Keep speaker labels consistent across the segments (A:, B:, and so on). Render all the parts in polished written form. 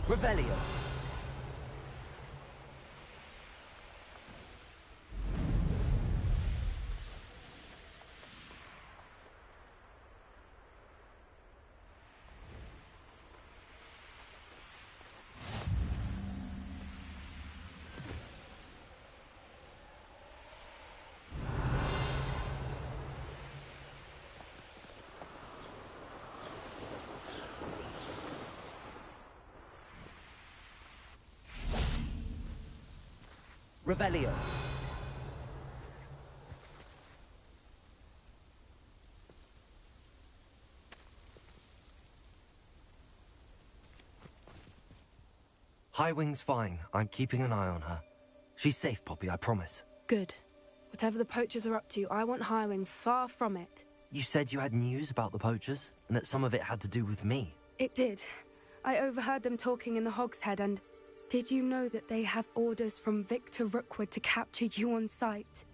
A: Revelio. Revelio. Highwing's fine. I'm keeping an eye on her. She's safe, Poppy, I promise.
B: Good. Whatever the poachers are up to, I want Highwing far from it.
A: You said you had news about the poachers, and that some of it had to do with me.
B: It did. I overheard them talking in the Hogshead, and did you know that they have orders from Victor Rookwood to capture you on sight?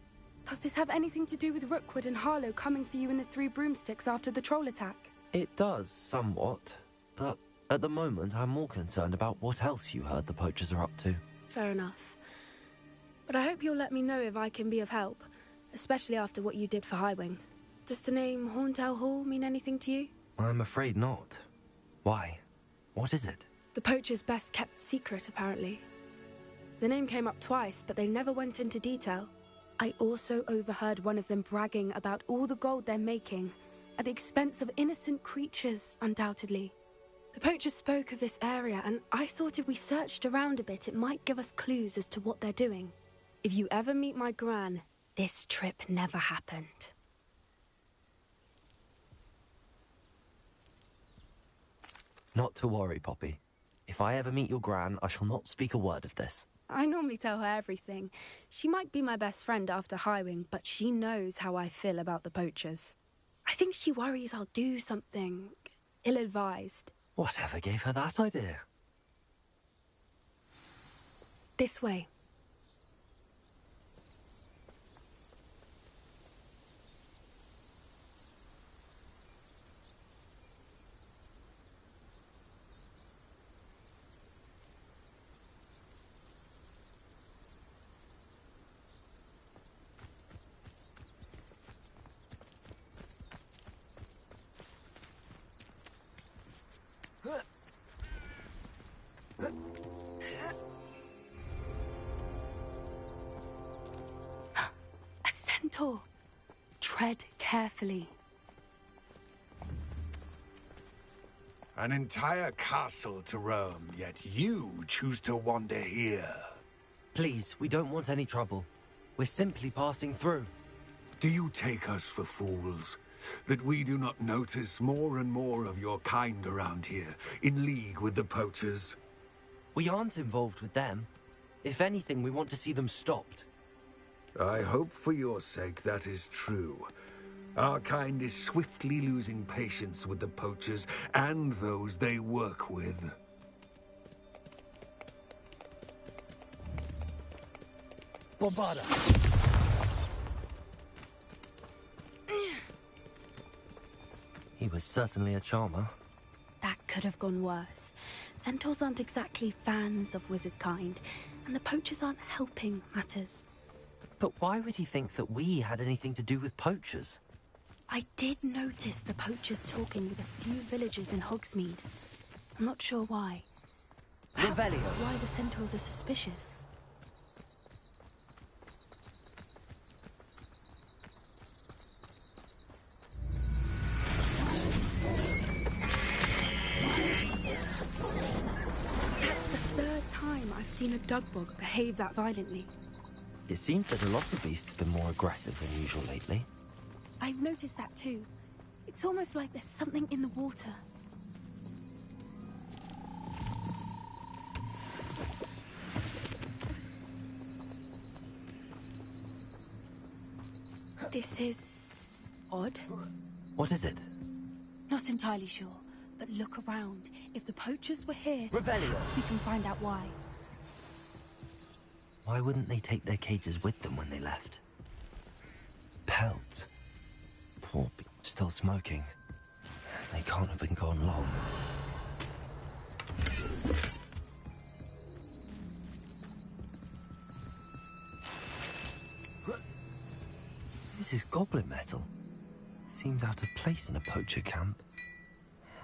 B: Does this have anything to do with Rookwood and Harlow coming for you in the Three Broomsticks after the troll attack?
A: It does, somewhat. But at the moment, I'm more concerned about what else you heard the poachers are up to.
B: Fair enough. But I hope you'll let me know if I can be of help, especially after what you did for Highwing. Does the name Horntail Hall mean anything to you?
A: I'm afraid not. Why? What is it?
B: The poachers' best kept secret, apparently. The name came up twice, but they never went into detail. I also overheard one of them bragging about all the gold they're making, at the expense of innocent creatures, undoubtedly. The poachers spoke of this area, and I thought if we searched around a bit, it might give us clues as to what they're doing. If you ever meet my gran, this trip never happened.
A: Not to worry, Poppy. If I ever meet your gran, I shall not speak a word of this.
B: I normally tell her everything. She might be my best friend after Highwing, but she knows how I feel about the poachers. I think she worries I'll do something ill-advised.
A: Whatever gave her that idea?
B: This way. A centaur. Tread carefully.
C: An entire castle to roam, yet you choose to wander here.
A: Please, we don't want any trouble. We're simply passing through.
C: Do you take us for fools? That we do not notice more and more of your kind around here, in league with the poachers?
A: We aren't involved with them. If anything, we want to see them stopped.
C: I hope for your sake that is true. Our kind is swiftly losing patience with the poachers and those they work with.
A: Bobada! He was certainly a charmer.
B: That could have gone worse. Centaurs aren't exactly fans of wizard kind, and the poachers aren't helping matters.
A: But why would he think that we had anything to do with poachers?
B: I did notice the poachers talking with a few villagers in Hogsmeade. I'm not sure why. Perhaps that's why the centaurs are suspicious. That's the third time I've seen a dugbog behave that violently.
A: It seems that a lot of beasts have been more aggressive than usual lately.
B: I've noticed that too. It's almost like there's something in the water. This is odd.
A: What is it?
B: Not entirely sure, but look around. If the poachers were here,
A: Revelio.
B: we can find out why.
A: Why wouldn't they take their cages with them when they left? Pelts. Poor still smoking. They can't have been gone long. goblin metal. Seems out of place in a poacher camp.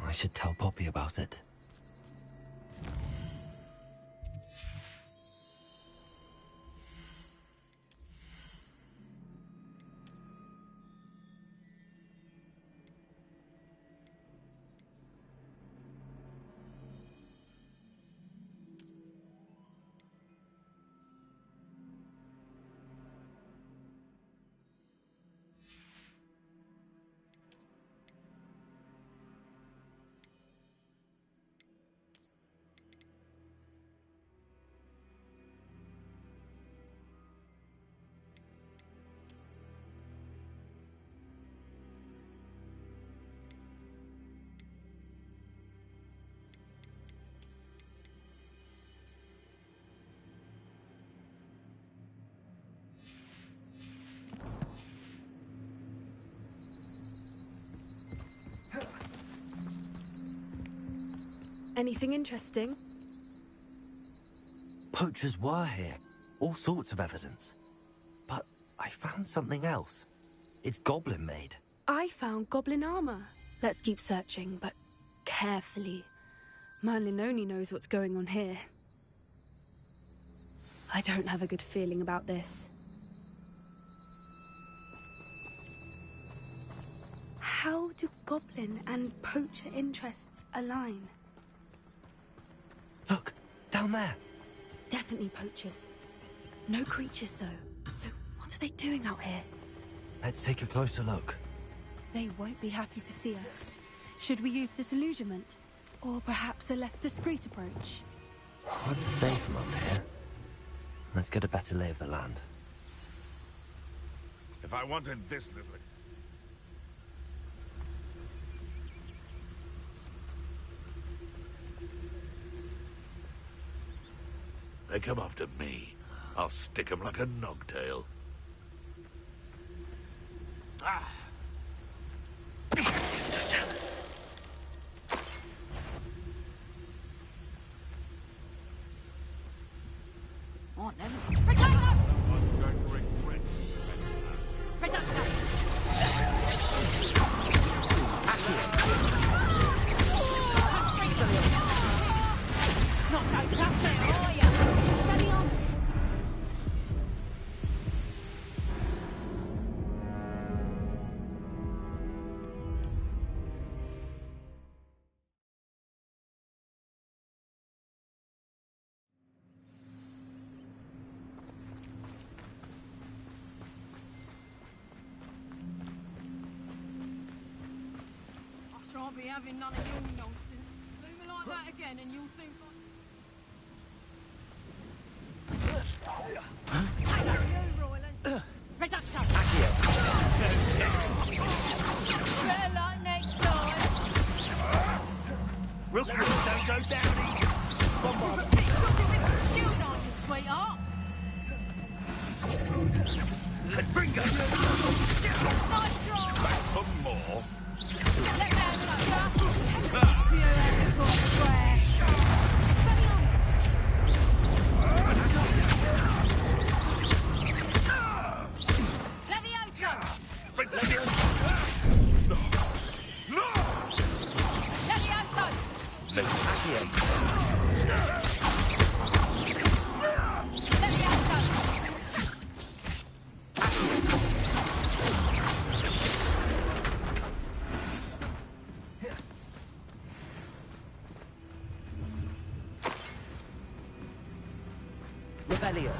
A: I should tell Poppy about it.
B: Anything interesting?
A: Poachers were here. All sorts of evidence. But I found something else. It's goblin-made.
B: I found goblin armor. Let's keep searching, but carefully. Merlin only knows what's going on here. I don't have a good feeling about this. How do goblin and poacher interests align?
A: Look, down there.
B: Definitely poachers. No creatures, though. So what are they doing out here?
A: Let's take a closer look.
B: They won't be happy to see us. Should we use disillusionment? Or perhaps a less discreet approach?
A: Hard to say from up here. Let's get a better lay of the land.
D: If I wanted this little... They come after me. I'll stick 'em like a nogtail. Ah!
B: What now? Not so tough, are you? Steady on this.
E: I shan't be having none of your nonsense. Do me like that again and you'll think
D: Rookwood, don't go down easy.
E: sweetheart.
D: Bring us.
E: Nice try.
D: Back for more.
E: Let me have another. You haven't got a crash. Steady on this. Leviosa.
D: No. No.
E: Leviosa.
D: Leviosa.
A: Rebellion.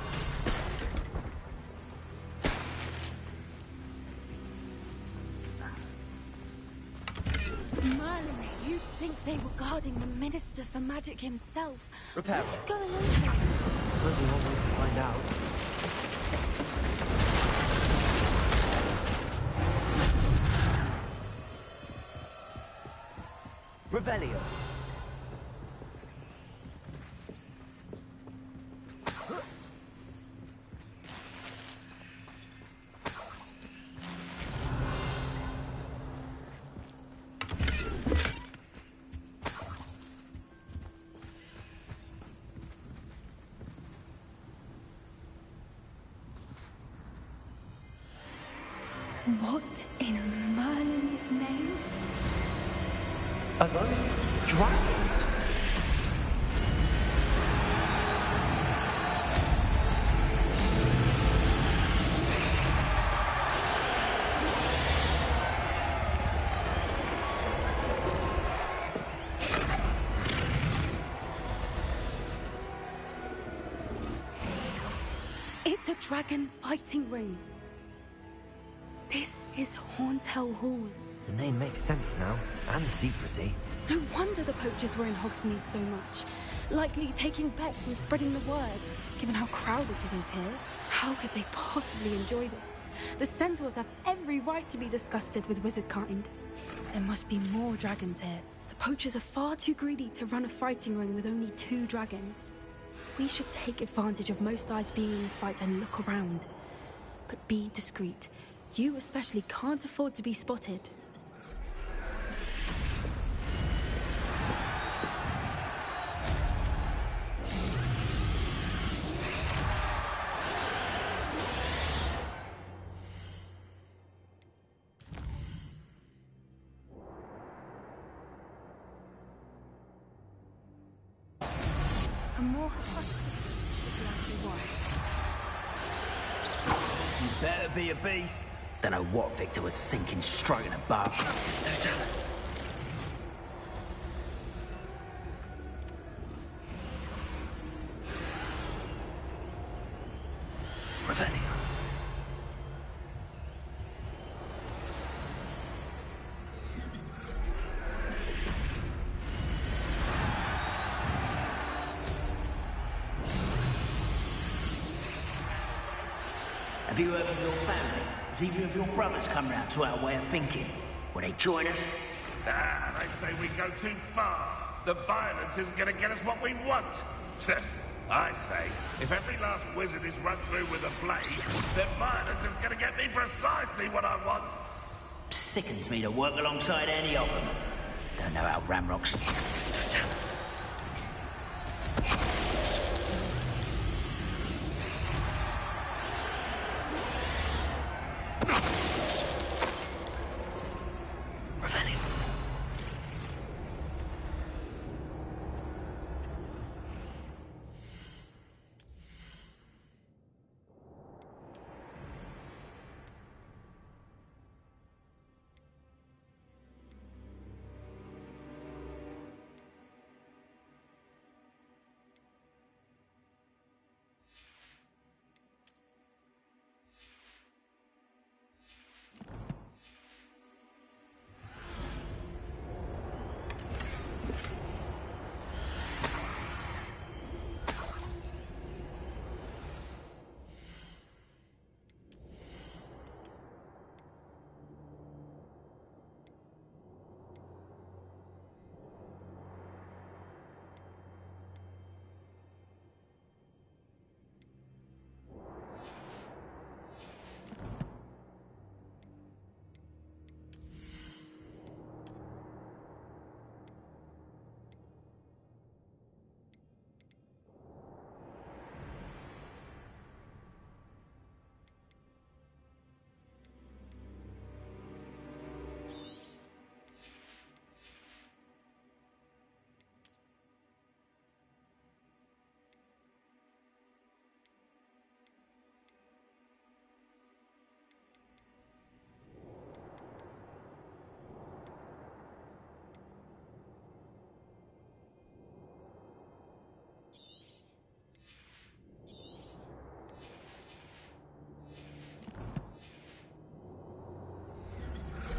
B: Merlin, you'd think they were guarding the Minister for Magic himself.
A: Repair.
B: What is going on here?
A: Only one way to find out. Revelio.
B: What in Merlin's name?
A: Are those dragons?
B: It's a dragon fighting ring. This is Horntail Hall.
A: The name makes sense now, and the secrecy.
B: No wonder the poachers were in Hogsmeade so much. Likely taking bets and spreading the word, given how crowded it is here. How could they possibly enjoy this? The centaurs have every right to be disgusted with wizardkind. There must be more dragons here. The poachers are far too greedy to run a fighting ring with only 2 dragons. We should take advantage of most eyes being in the fight and look around. But be discreet. You especially can't afford to be spotted. A more hushed approach is likely wise.
F: You better be a beast. Don't know what Victor was sinking straight in a bar. Just don't tell us. Revelio. Have you heard from your family? Has either of your brothers come round to our way of thinking? Will they join us?
D: Ah, they say we go too far. The violence isn't going to get us what we want. I say, if every last wizard is run through with a blade, then violence is going to get me precisely what I want.
F: Sickens me to work alongside any of them. Don't know how Ranrok's...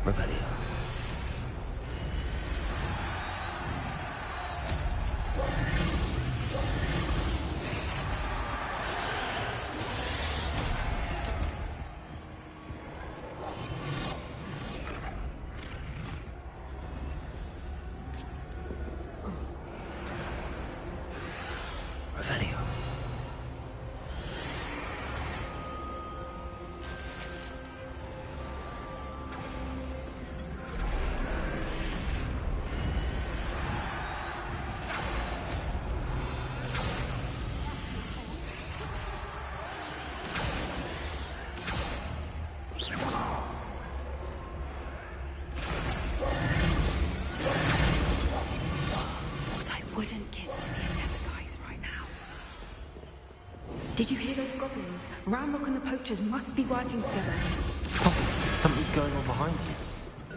A: Revelio. Revelio.
B: wouldn't give to be in disguise right now. Did you hear those goblins? Ranrok and the poachers must be working together.
A: Oh, something's going on behind you.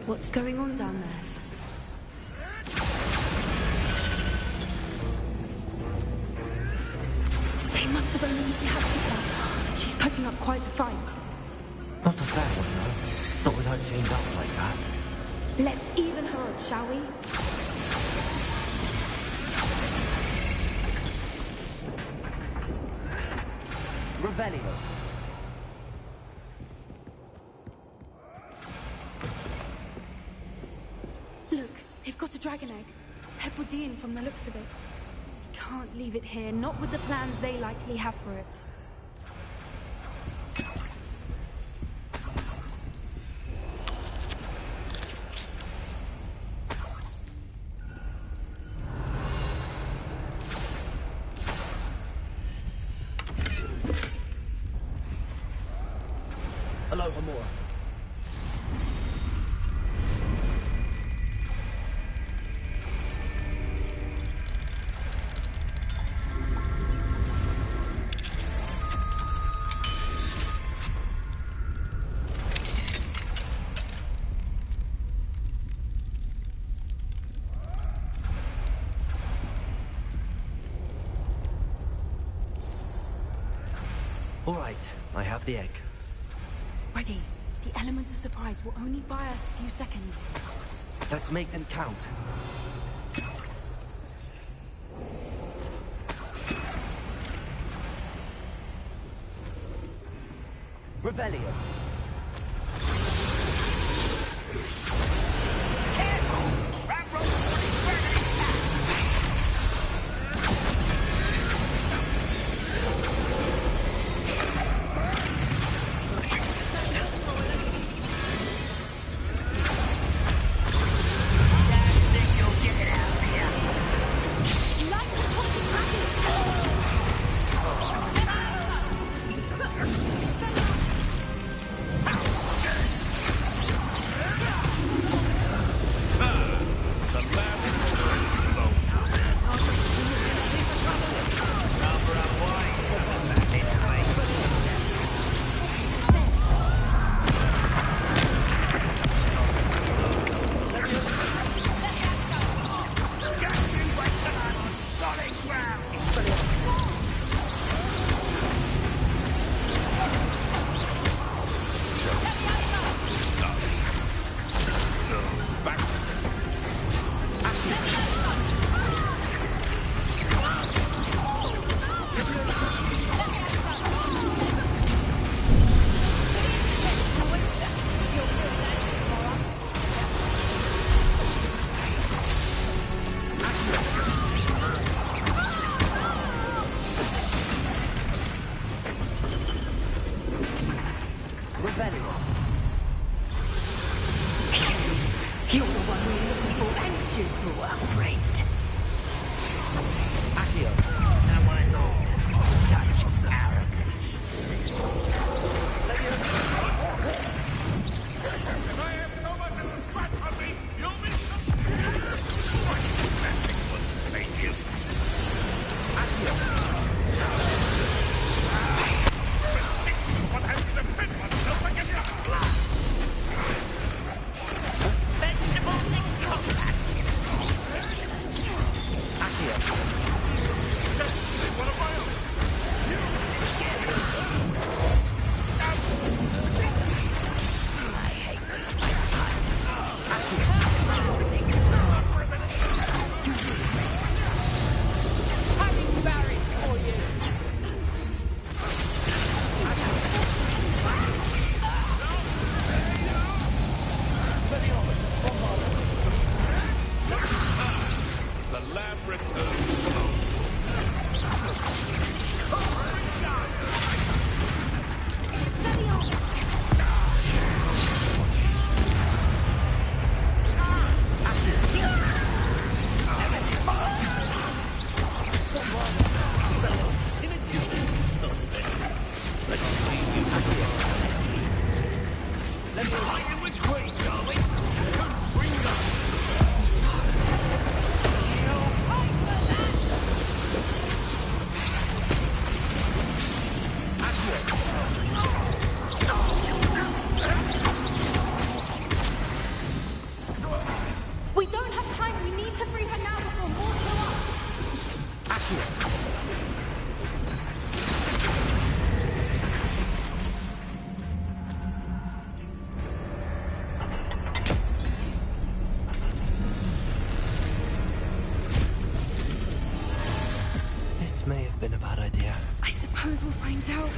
B: What's going on down there? They must have only just captured her. She's putting up quite the fight.
A: Not a fair one, though. Not with her chained up like that.
B: Let's even her odds, shall we?
A: Revelio.
B: Look, they've got a dragon egg. Hebridean from the looks of it. Can't leave it here, not with the plans they likely have for it.
A: Hello, Hamura. All right, I have the egg.
B: Ready. The element of surprise will only buy us a few seconds.
A: Let's make them count. Revelio.
F: Careful! Ranrok is burning attack! You're the one we're looking for, ain't you, poor friend?
A: Accio.
F: No one knows such arrogance.
D: If I have so much of a scratch on me, you'll be so... Magic wouldn't save you. What has to defend myself against the blood?
F: Vegetables in combat.
D: What am I on?
F: I hate wasting my time.
E: Having berries for you.
D: The lab returns.
A: have been a bad idea.
B: I suppose we'll find out.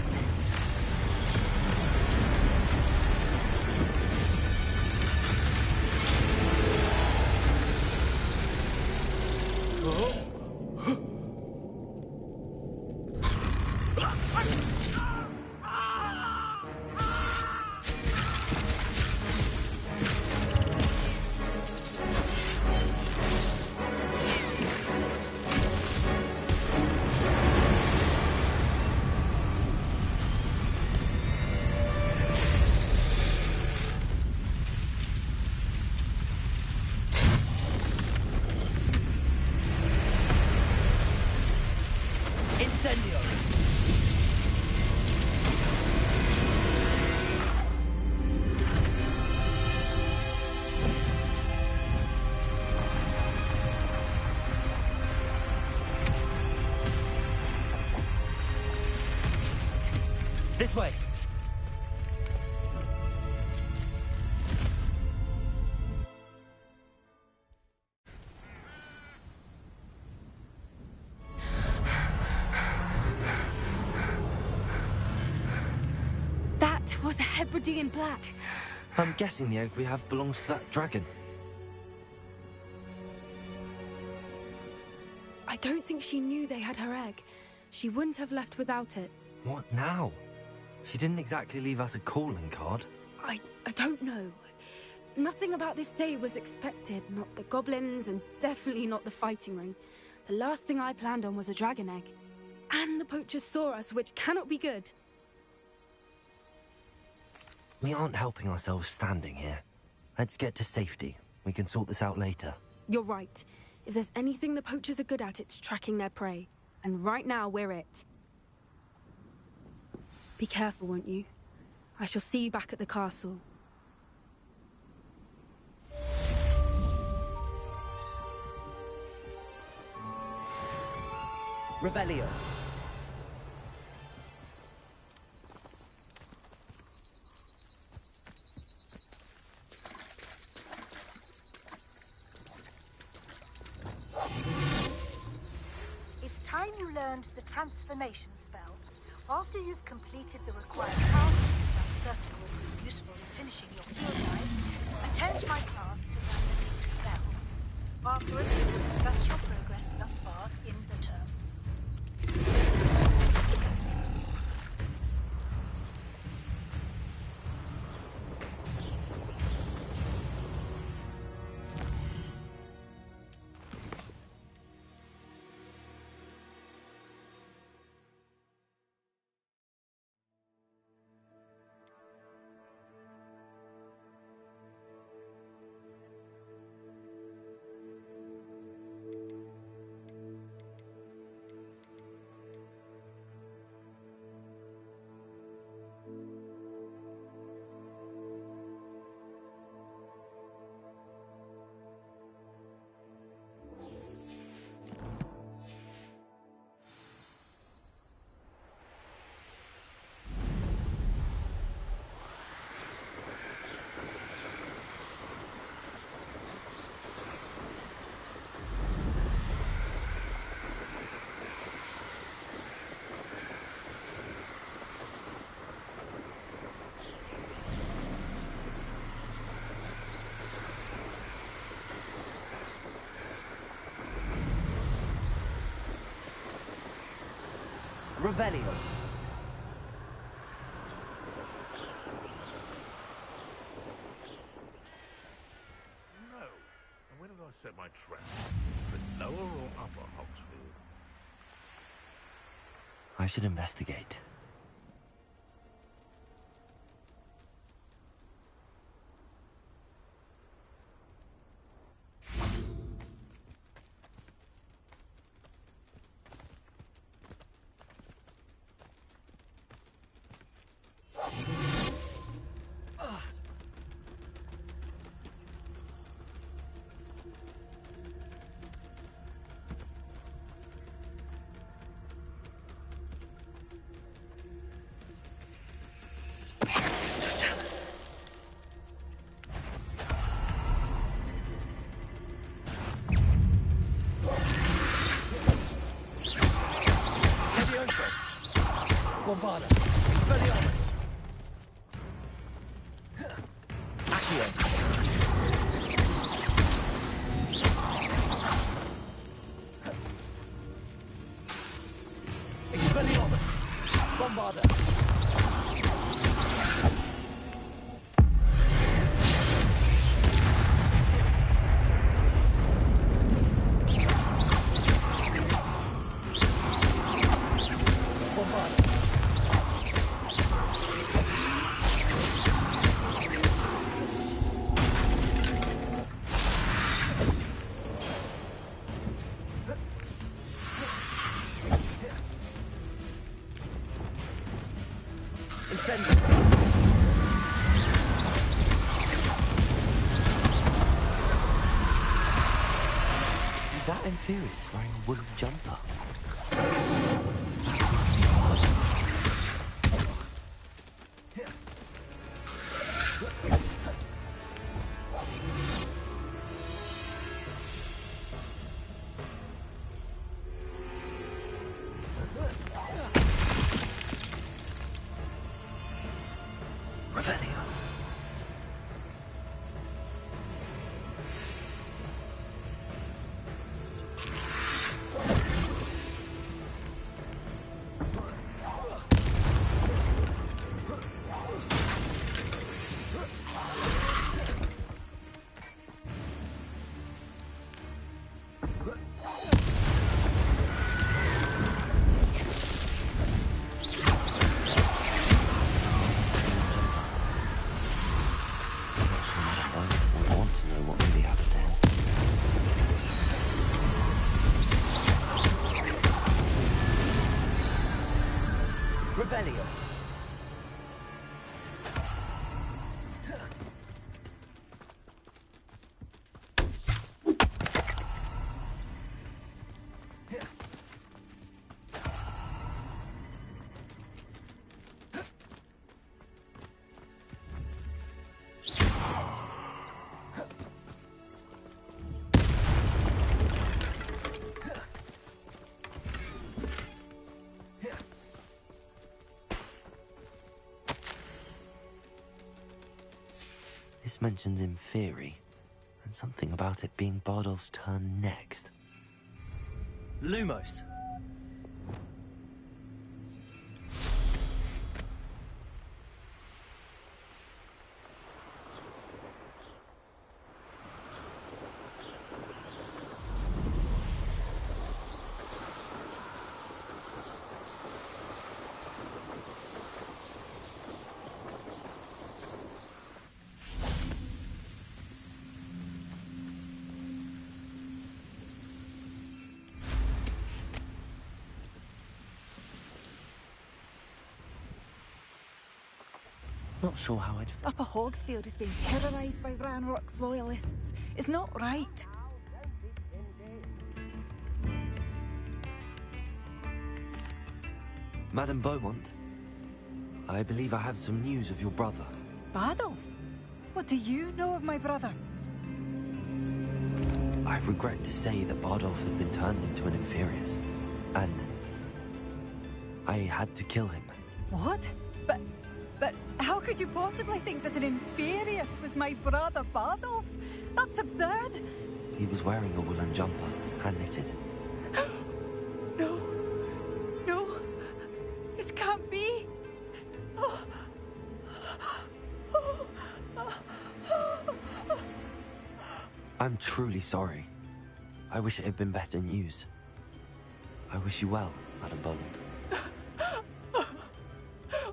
A: This way!
B: That was a Hebridean black.
A: I'm guessing the egg we have belongs to that dragon.
B: I don't think she knew they had her egg. She wouldn't have left without it.
A: What now? She didn't exactly leave us a calling card.
B: I don't know. Nothing about this day was expected. Not the goblins, and definitely not the fighting ring. The last thing I planned on was a dragon egg. And the poachers saw us, which cannot be good.
A: We aren't helping ourselves standing here. Let's get to safety. We can sort this out later.
B: You're right. If there's anything the poachers are good at, it's tracking their prey. And right now, we're it. Be careful, won't you? I shall see you back at the castle.
F: Revelio.
G: It's time you learned the transformation spell. After you've completed the required tasks, I'm certain will prove useful in finishing your field guide, attend my class to learn the new spell. Afterwards, we will discuss your progress thus far in the term.
F: Revelio.
H: No. And where did I set my trap? The lower or upper Hogsfield?
A: I should investigate. Bombarda! Expelliarmus! Accio! Expelliarmus! Bombarda! Is that Infurious wearing a woolly jumper? Revelio. Revelio. This mentions Inferi, and something about it being Bardolph's turn next. Lumos. Not sure how I'd...
I: Upper Hogsfield is being terrorised by Ranrock's loyalists. It's not right.
A: Madame Beaumont, I believe I have some news of your brother.
I: Bardolph? What do you know of my brother?
A: I regret to say that Bardolph had been turned into an Infurious, and I had to kill him.
I: What? But how could you possibly think that an Infurious was my brother Bardolph? That's absurd!
A: He was wearing a woolen jumper, hand-knitted.
I: No. No. This can't be. Oh.
A: I'm truly sorry. I wish it had been better news. I wish you well, Madame Beaumont.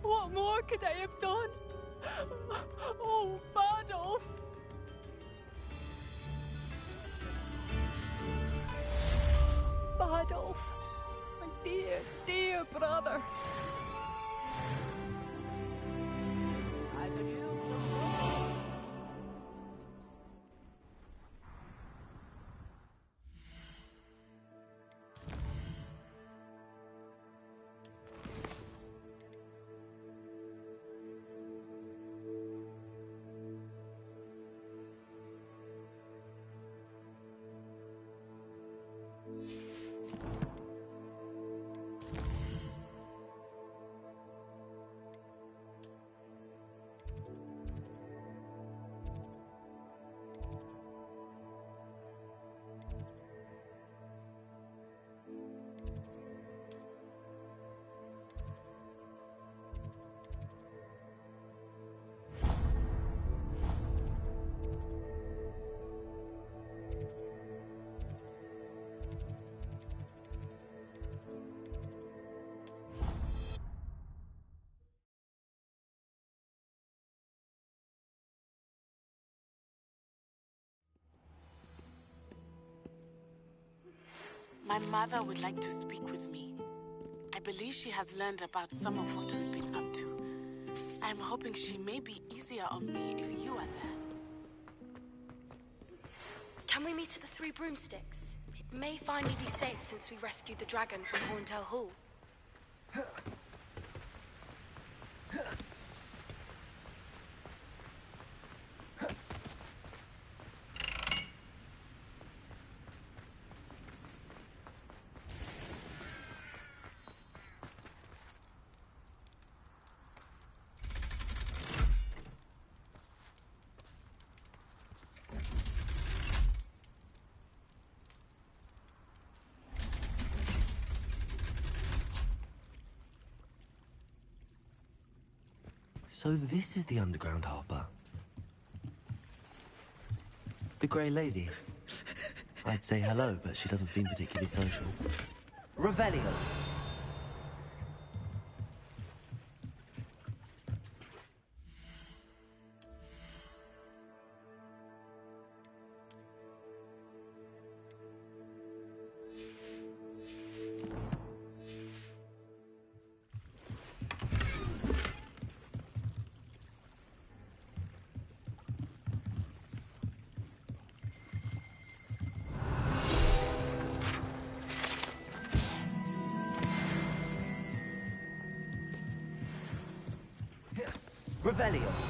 I: What more could I have done? Oh, Bardolph! Bardolph, my dear, dear brother. I could use some more.
J: My mother would like to speak with me. I believe she has learned about some of what we've been up to. I'm hoping she may be easier on me if you are there.
B: Can we meet at the Three Broomsticks? It may finally be safe since we rescued the dragon from Horntail Hall.
A: So this is the underground harbor. The Grey Lady. I'd say hello, but she doesn't seem particularly social. Revelio! Revelio!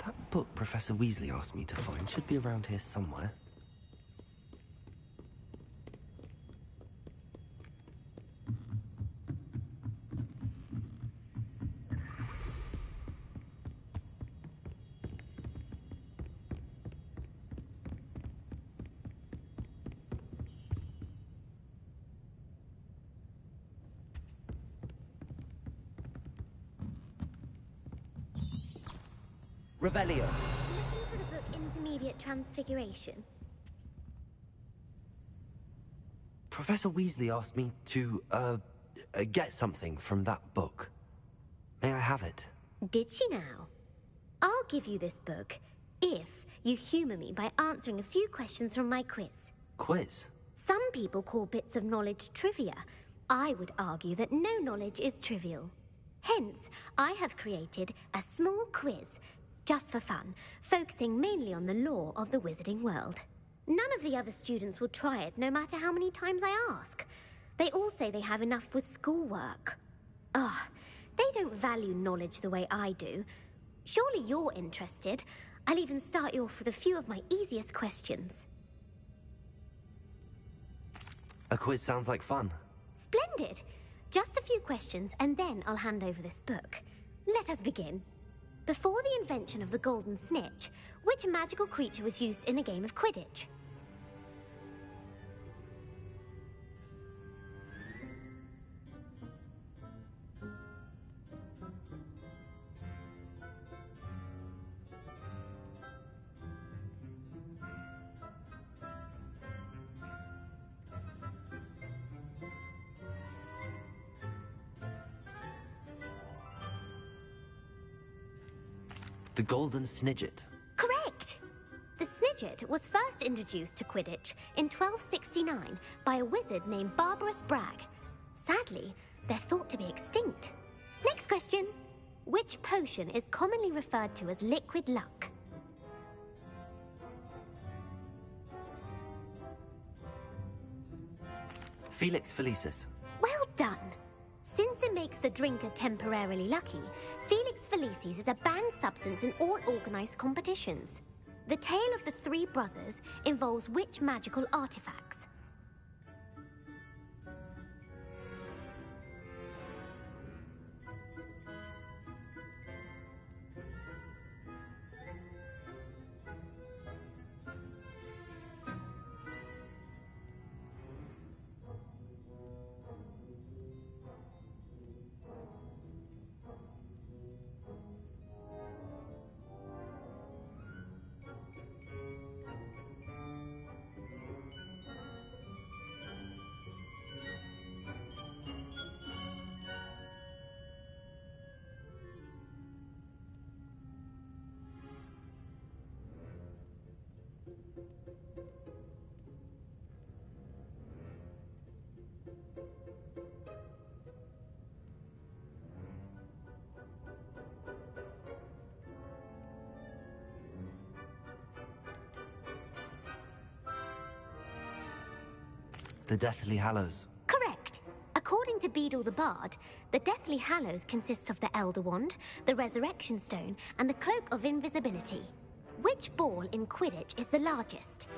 A: That book Professor Weasley asked me to find should be around here somewhere. Revelio.
K: Looking for the book Intermediate Transfiguration.
A: Professor Weasley asked me to, get something from that book. May I have it?
K: Did she now? I'll give you this book if you humor me by answering a few questions from my quiz.
A: Quiz?
K: Some people call bits of knowledge trivia. I would argue that no knowledge is trivial. Hence, I have created a small quiz just for fun, focusing mainly on the lore of the wizarding world. None of the other students will try it, no matter how many times I ask. They all say they have enough with schoolwork. Ugh, they don't value knowledge the way I do. Surely you're interested. I'll even start you off with a few of my easiest questions.
A: A quiz sounds like fun.
K: Splendid! Just a few questions, and then I'll hand over this book. Let us begin. Before the invention of the golden snitch, which magical creature was used in a game of Quidditch?
A: The Golden Snidget.
K: Correct! The Snidget was first introduced to Quidditch in 1269 by a wizard named Barbarous Bragg. Sadly, they're thought to be extinct. Next question. Which potion is commonly referred to as liquid luck?
A: Felix Felicis.
K: Well done! Since it makes the drinker temporarily lucky, Felix Felicis is a banned substance in all organized competitions. The tale of the three brothers involves which magical artifacts?
A: The Deathly Hallows.
K: Correct. According to Beadle the Bard, the Deathly Hallows consists of the Elder Wand, the Resurrection Stone, and the Cloak of Invisibility. Which ball in Quidditch is the largest?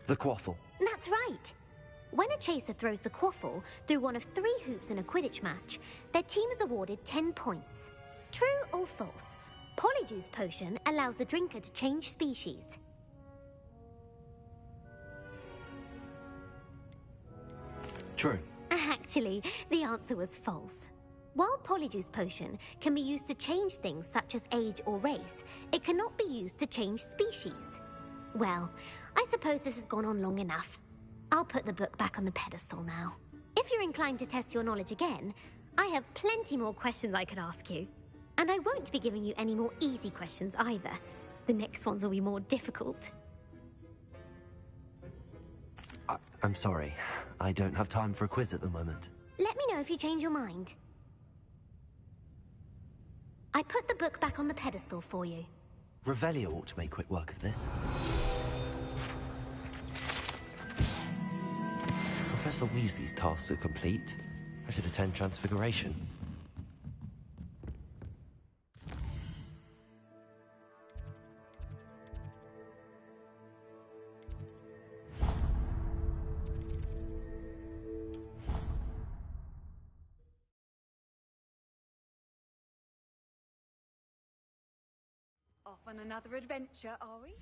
A: The Quaffle.
K: That's right. When a chaser throws the quaffle through one of 3 hoops in a Quidditch match, their team is awarded 10 points. True or false? Polyjuice Potion allows the drinker to change species.
A: True.
K: Actually, the answer was false. While Polyjuice Potion can be used to change things such as age or race, it cannot be used to change species. Well, I suppose this has gone on long enough. I'll put the book back on the pedestal now. If you're inclined to test your knowledge again, I have plenty more questions I could ask you. And I won't be giving you any more easy questions either. The next ones will be more difficult.
A: I'm sorry. I don't have time for a quiz at the moment.
K: Let me know if you change your mind. I put the book back on the pedestal for you.
A: Revelio ought to make quick work of this. Professor Weasley's tasks are complete. I should attend Transfiguration.
I: Off on another adventure, are we?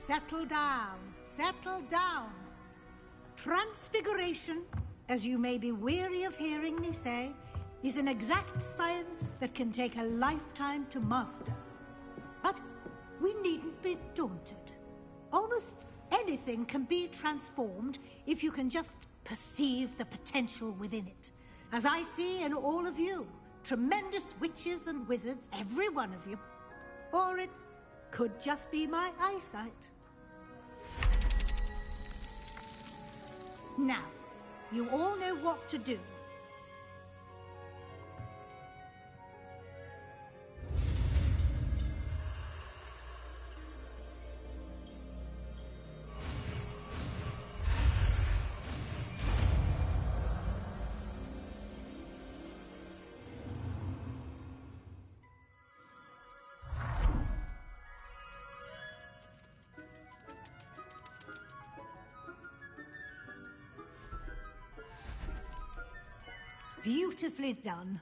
L: Settle down. Settle down. Transfiguration, as you may be weary of hearing me say, is an exact science that can take a lifetime to master. But we needn't be daunted. Almost anything can be transformed if you can just perceive the potential within it. As I see in all of you, tremendous witches and wizards, every one of you. Or it could just be my eyesight. Now, you all know what to do. Beautifully done.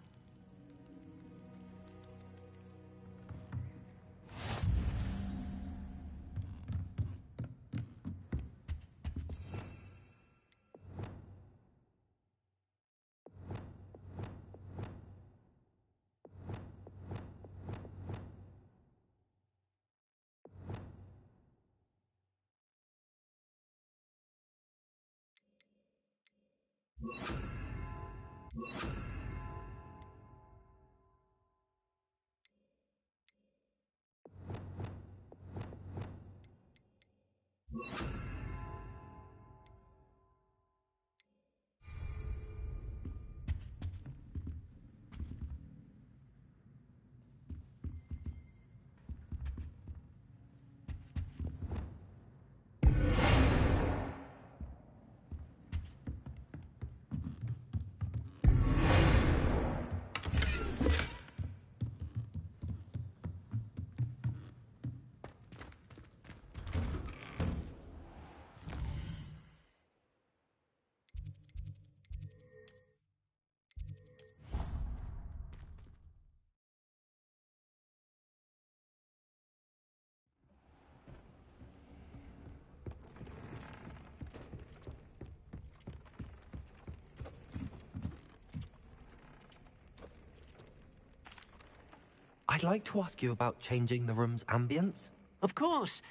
A: I'd like to ask you about changing the room's ambience.
F: Of course.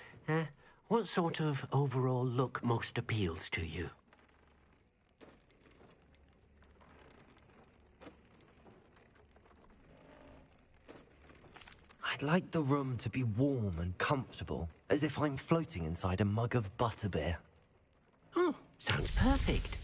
F: What sort of overall look most appeals to you?
A: I'd like the room to be warm and comfortable, as if I'm floating inside a mug of butterbeer.
F: Oh, sounds perfect.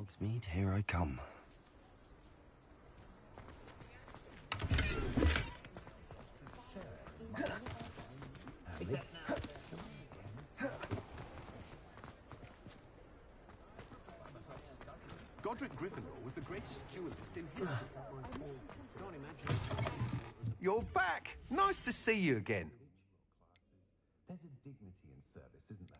A: Hogsmeade, here I come.
M: Godric Gryffindor was the greatest duelist in history. Can't imagine. You're back! Nice to see you again.
N: There's a dignity in service, isn't there?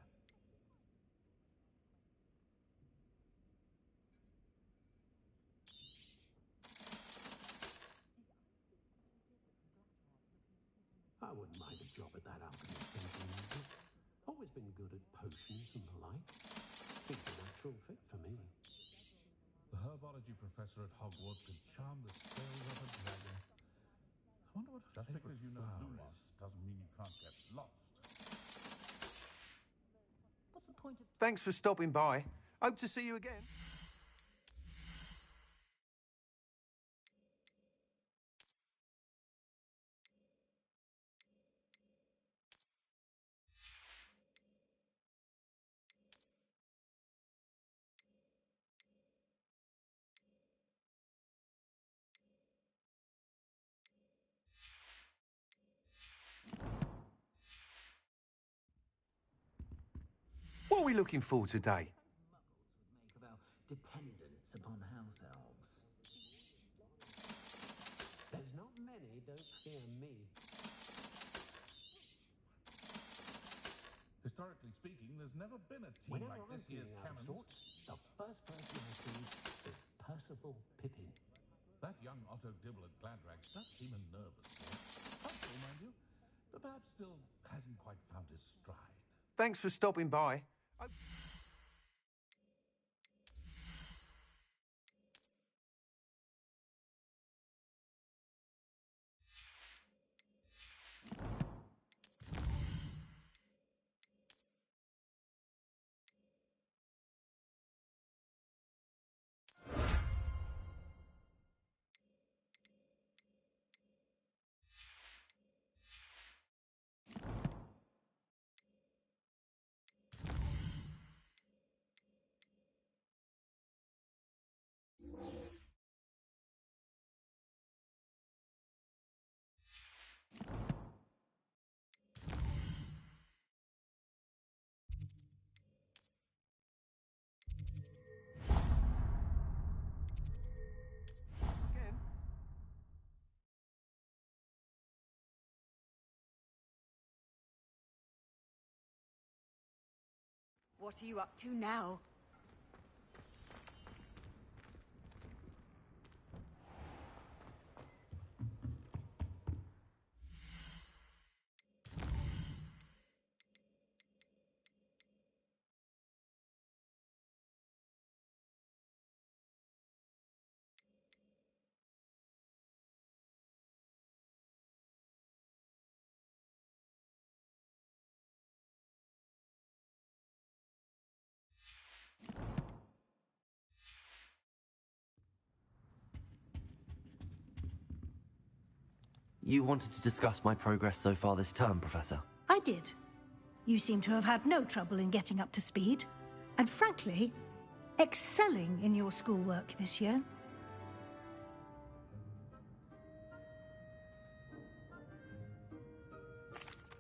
O: I wouldn't mind a job at that alchemy center. Always been good at potions and the like. Think a natural fit for me.
H: The herbology professor at Hogwarts could charm the scales of a dragon. I wonder what just because you know Lewis doesn't mean you can't get lost.
G: What's the point of...
M: Thanks for stopping by. Hope to see you again. What are we looking for today?
F: Make of our dependence upon house elves.
O: There's not many, don't fear me.
H: Historically speaking, there's never been a team
O: Whenever
H: like
O: I'm
H: this year's
O: feeling out of
H: cannons.
O: sorts, the first person I see is Percival Pippin.
H: That young Otto Dibble at Gladrag does seem a nervous sort. Helpful, mind you, but perhaps still hasn't quite found his stride.
M: Thanks for stopping by.
I: What are you up to now?
A: You wanted to discuss my progress so far this term, Professor?
L: I did. You seem to have had no trouble in getting up to speed. And frankly, excelling in your schoolwork this year.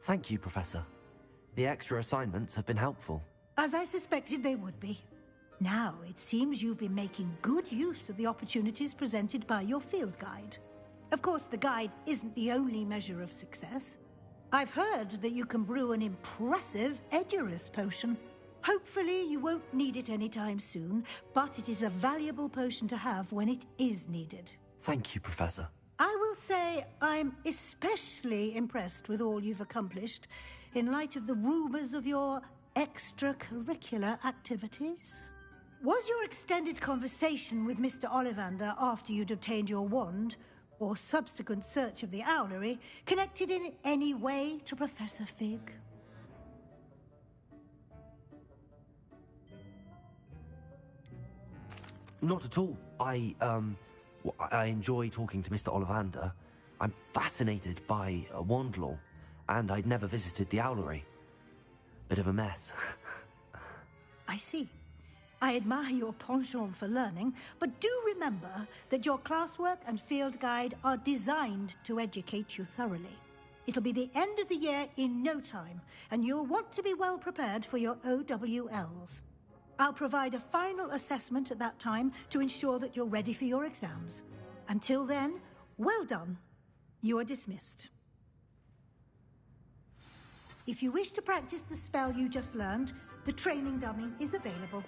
A: Thank you, Professor. The extra assignments have been helpful.
L: As I suspected they would be. Now, it seems you've been making good use of the opportunities presented by your field guide. Of course, the guide isn't the only measure of success. I've heard that you can brew an impressive Edurus potion. Hopefully, you won't need it anytime soon, but it is a valuable potion to have when it is needed.
A: Thank you, Professor.
L: I will say I'm especially impressed with all you've accomplished in light of the rumors of your extracurricular activities. Was your extended conversation with Mr. Ollivander after you'd obtained your wand, or subsequent search of the owlery, connected in any way to Professor Fig?
A: Not at all. I enjoy talking to Mr. Ollivander. I'm fascinated by wand law, and I'd never visited the owlery. Bit of a mess.
L: I see. I admire your penchant for learning, but do remember that your classwork and field guide are designed to educate you thoroughly. It'll be the end of the year in no time, and you'll want to be well prepared for your OWLs. I'll provide a final assessment at that time to ensure that you're ready for your exams. Until then, well done. You are dismissed. If you wish to practice the spell you just learned, the training dummy is available.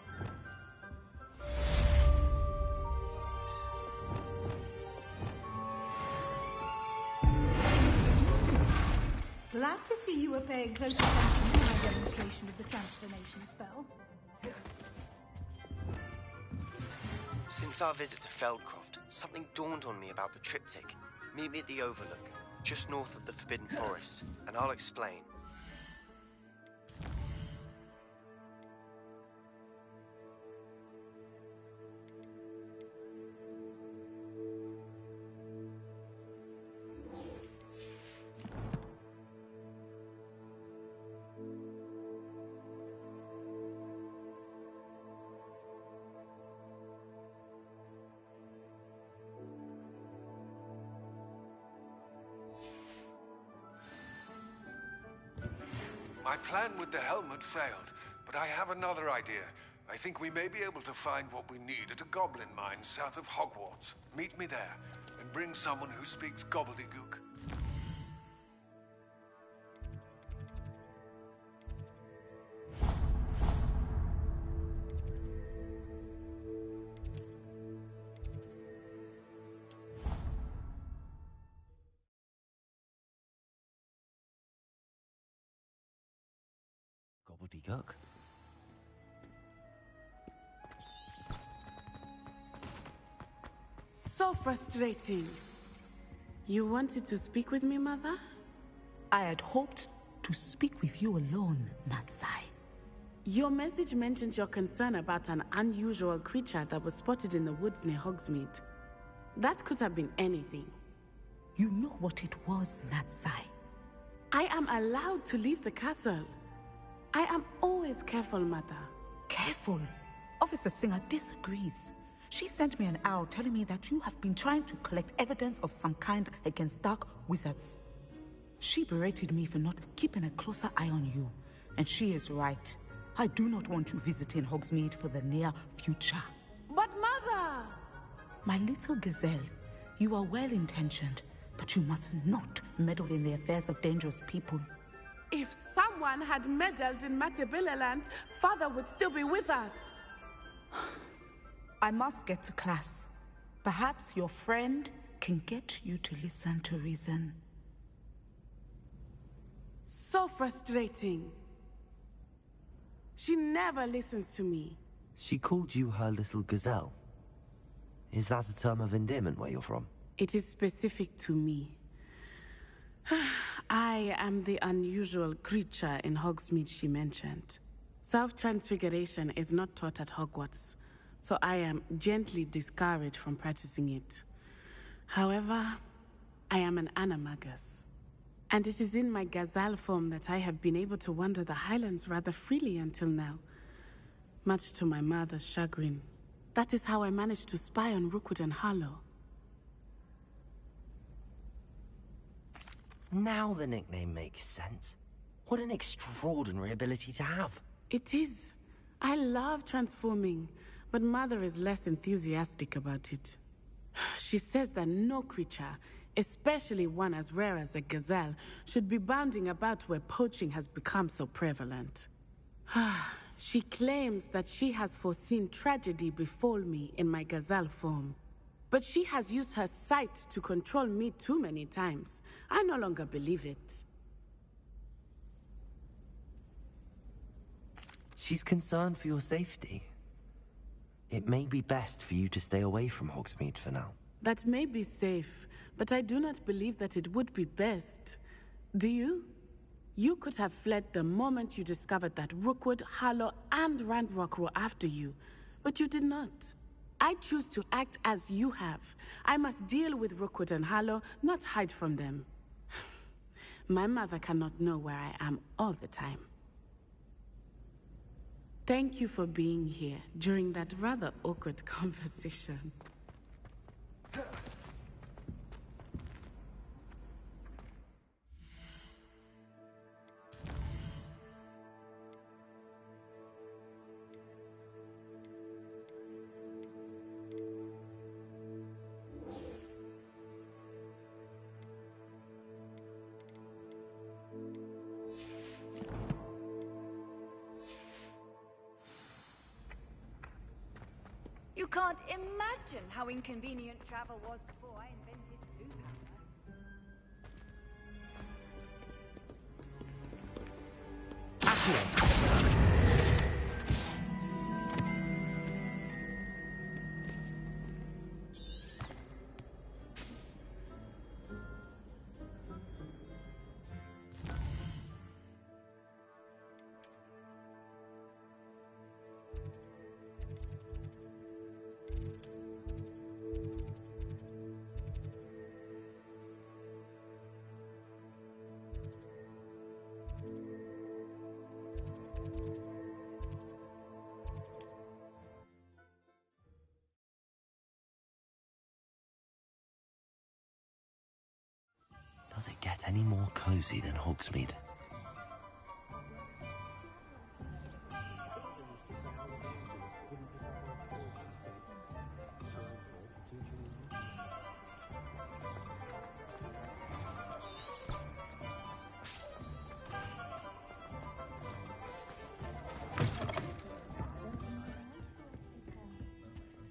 L: Glad to see you were paying close attention to my demonstration of the transformation spell.
P: Since our visit to Feldcroft, something dawned on me about the triptych. Meet me at the Overlook, just north of the Forbidden Forest, and I'll explain.
C: My plan with the helmet failed, but I have another idea. I think we may be able to find what we need at a goblin mine south of Hogwarts. Meet me there, and bring someone who speaks gobbledygook.
A: Gobbledygook?
J: So frustrating. You wanted to speak with me, Mother?
Q: I had hoped to speak with you alone, Natsai.
J: Your message mentioned your concern about an unusual creature that was spotted in the woods near Hogsmeade. That could have been anything.
Q: You know what it was, Natsai.
J: I am allowed to leave the castle. I am always careful, Mother.
Q: Careful? Officer Singer disagrees. She sent me an owl telling me that you have been trying to collect evidence of some kind against dark wizards. She berated me for not keeping a closer eye on you, and she is right. I do not want you visiting Hogsmeade for the near future.
J: But Mother!
Q: My little gazelle, you are well-intentioned, but you must not meddle in the affairs of dangerous people.
J: If someone had meddled in Matabeleland, Father would still be with us.
Q: I must get to class. Perhaps your friend can get you to listen to reason.
J: So frustrating. She never listens to me.
A: She called you her little gazelle. Is that a term of endearment where you're from?
J: It is specific to me. I am the unusual creature in Hogsmeade she mentioned. Self-transfiguration is not taught at Hogwarts, so I am gently discouraged from practicing it. However, I am an animagus, and it is in my gazelle form that I have been able to wander the Highlands rather freely until now, much to my mother's chagrin. That is how I managed to spy on Rookwood and Harlow.
A: Now the nickname makes sense. What an extraordinary ability to have.
J: It is. I love transforming, but Mother is less enthusiastic about it. She says that no creature, especially one as rare as a gazelle, should be bounding about where poaching has become so prevalent. She claims that she has foreseen tragedy befall me in my gazelle form. But she has used her sight to control me too many times. I no longer believe it.
A: She's concerned for your safety. It may be best for you to stay away from Hogsmeade for now.
J: That may be safe, but I do not believe that it would be best. Do you? You could have fled the moment you discovered that Rookwood, Harlow, and Ranrok were after you, but you did not. I choose to act as you have. I must deal with Rookwood and Harlow, not hide from them. My mother cannot know where I am all the time. Thank you for being here during that rather awkward conversation.
I: You can't imagine how inconvenient travel was before I invented blue powder.
A: Does it get any more cozy than Hogsmeade?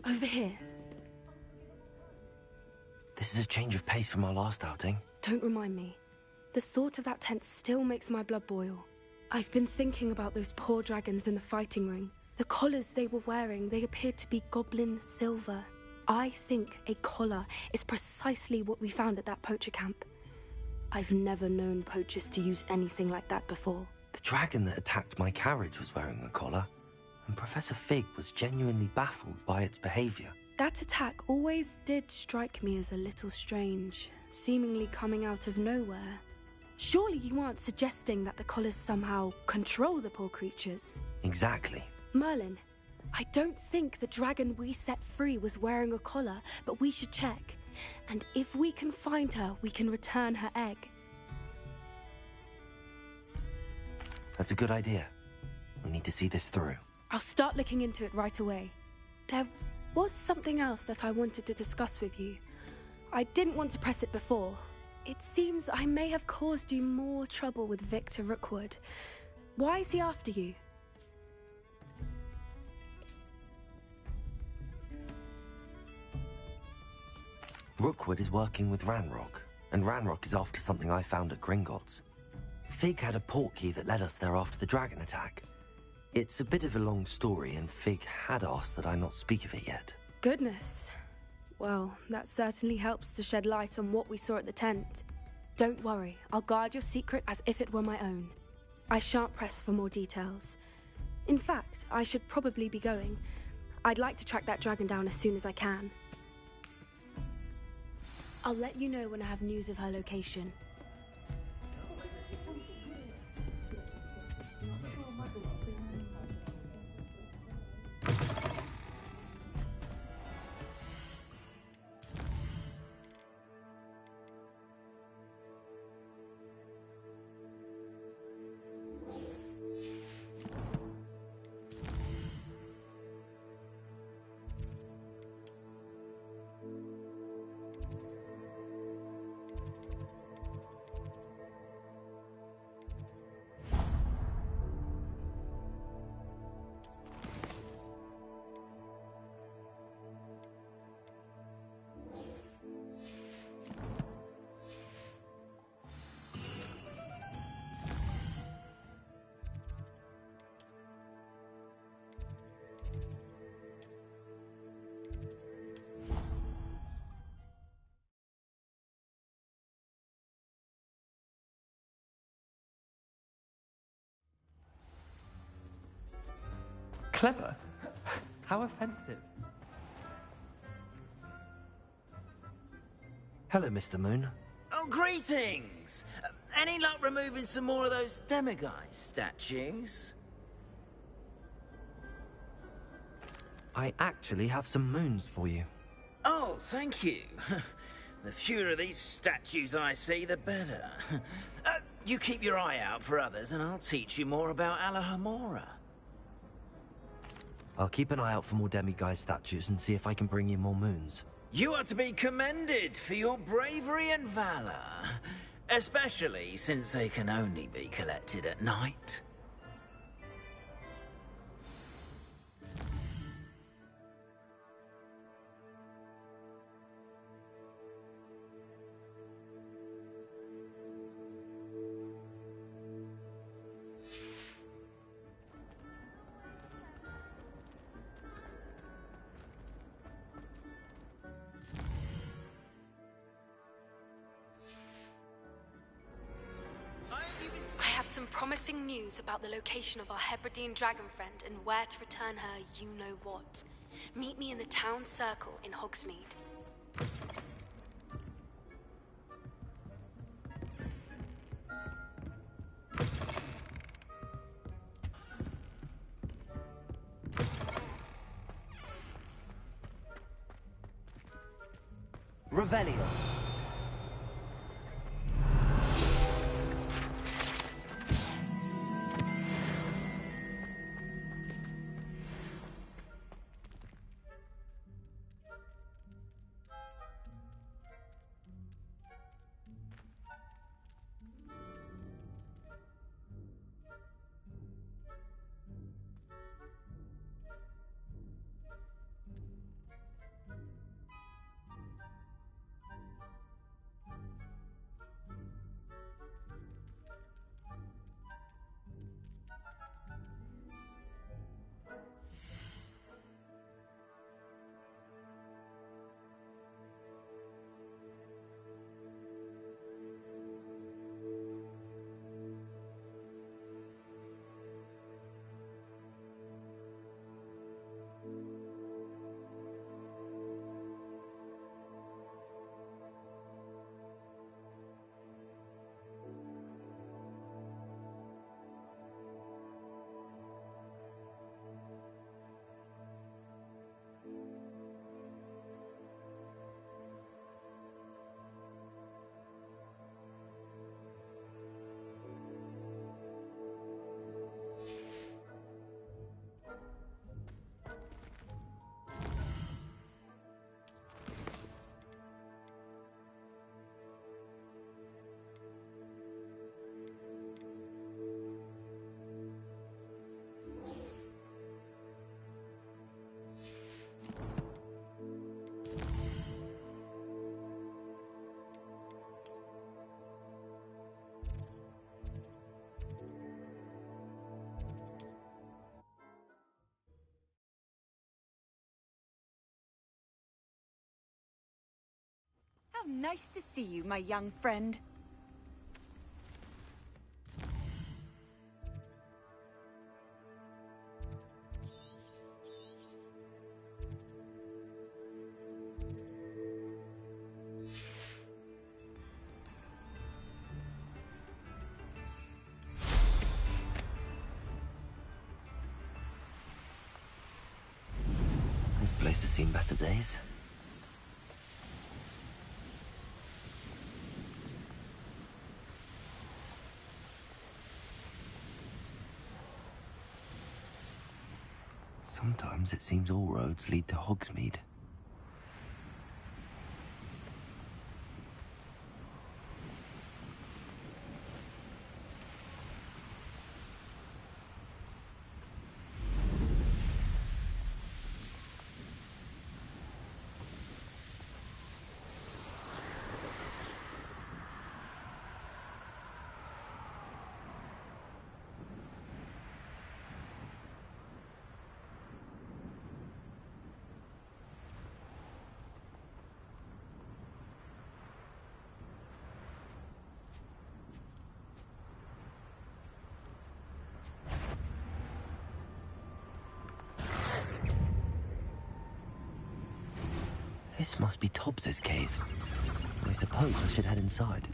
B: Over here.
A: This is a change of pace from our last outing.
B: Don't remind me. The thought of that tent still makes my blood boil. I've been thinking about those poor dragons in the fighting ring. The collars they were wearing, they appeared to be goblin silver. I think a collar is precisely what we found at that poacher camp. I've never known poachers to use anything like that before.
A: The dragon that attacked my carriage was wearing a collar, and Professor Fig was genuinely baffled by its behavior.
B: That attack always did strike me as a little strange, seemingly coming out of nowhere. Surely you aren't suggesting that the collars somehow control the poor creatures?
A: Exactly.
B: Merlin, I don't think the dragon we set free was wearing a collar, but we should check. And if we can find her, we can return her egg.
A: That's a good idea. We need to see this through.
B: I'll start looking into it right away. There was something else that I wanted to discuss with you. I didn't want to press it before. It seems I may have caused you more trouble with Victor Rookwood. Why is he after you?
A: Rookwood is working with Ranrok, and Ranrok is after something I found at Gringotts. Fig had a portkey that led us there after the dragon attack. It's a bit of a long story, and Fig had asked that I not speak of it yet.
B: Goodness. Well, that certainly helps to shed light on what we saw at the tent. Don't worry, I'll guard your secret as if it were my own. I shan't press for more details. In fact, I should probably be going. I'd like to track that dragon down as soon as I can. I'll let you know when I have news of her location.
R: Clever? How offensive.
A: Hello, Mr. Moon.
F: Oh, greetings! Any luck removing some more of those demiguise statues?
A: I actually have some moons for you.
F: Oh, thank you. The fewer of these statues I see, the better. You keep your eye out for others, and I'll teach you more about Alahomora.
A: I'll keep an eye out for more demiguise statues and see if I can bring you more moons.
F: You are to be commended for your bravery and valor, especially since they can only be collected at night.
B: I have some promising news about the location of our Hebridean dragon friend and where to return her you-know-what. Meet me in the town circle in Hogsmeade.
A: Revelio.
I: How nice to see you, my young friend.
A: This place has seen better days. Sometimes it seems all roads lead to Hogsmeade. This must be Tobbs's cave. I suppose I should head inside.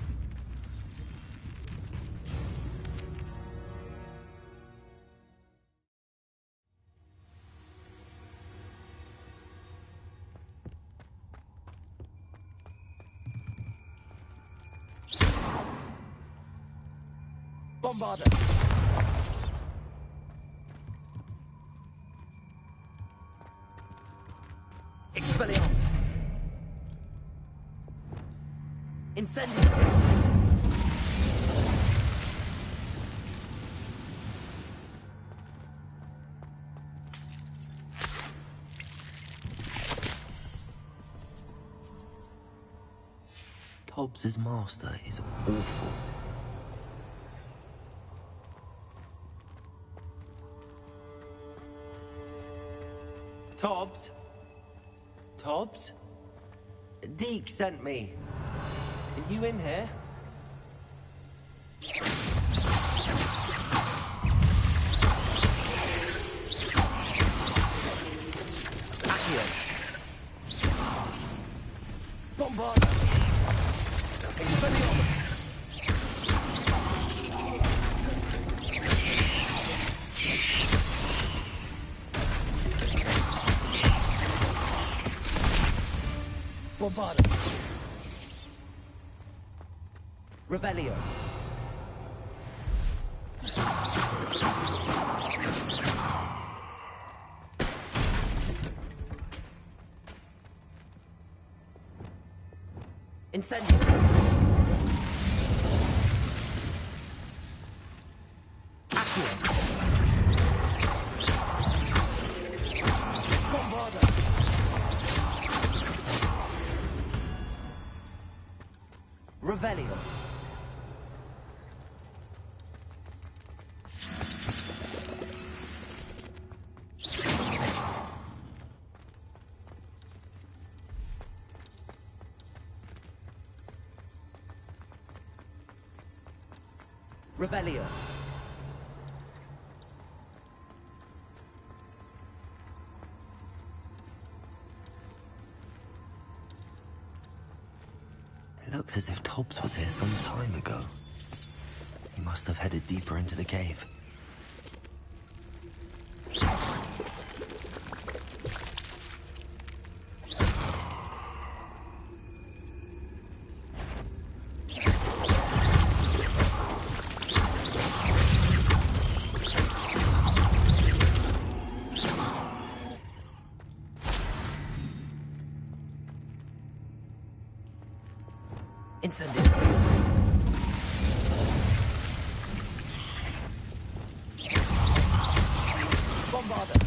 A: Bombarder! Expelliarmus! Incendio! Hobbs's master is awful. Tobbs? Tobbs? Deke sent me. Are you in here? Accio. Bombarder. Expelliarmus. Bombarder. Revelio. Incendio. Accio. Bombarder. Revelio. Revelio. It looks as if Tobbs was here some time ago. He must have headed deeper into the cave. Incendio. Bombarder.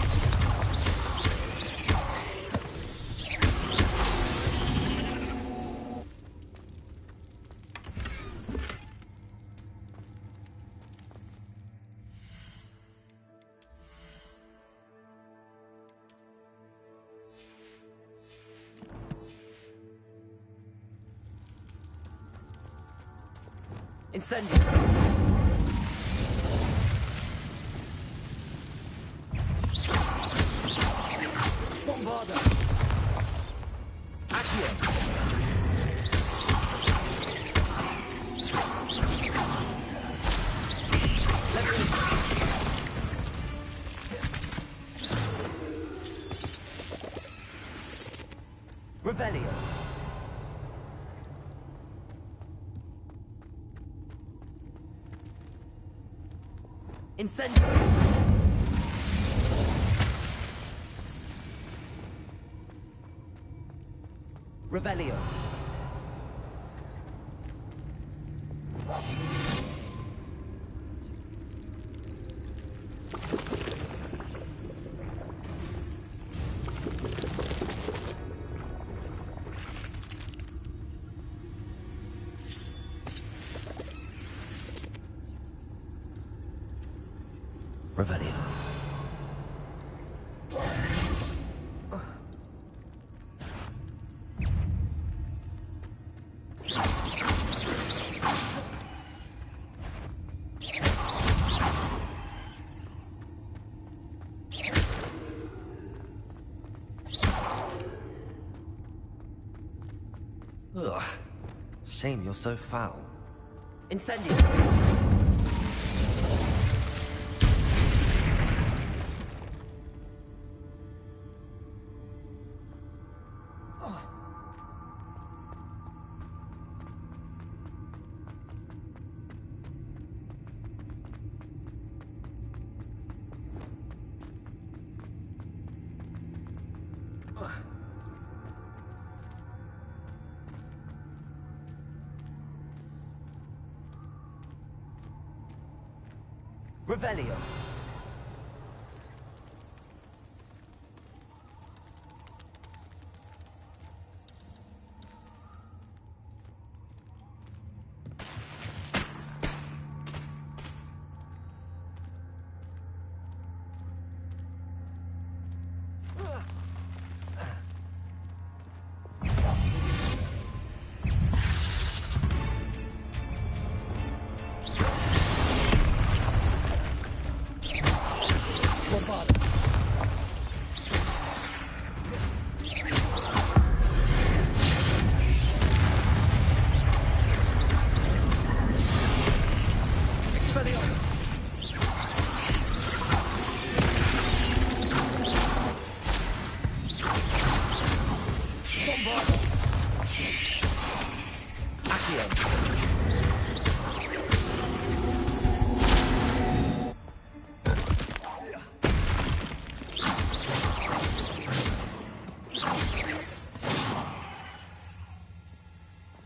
A: Incendio. Bombarder. Accio. Revelio. Incendio. Revelio. Revelio. Ugh. Shame you're so foul. Incendio. Revelio.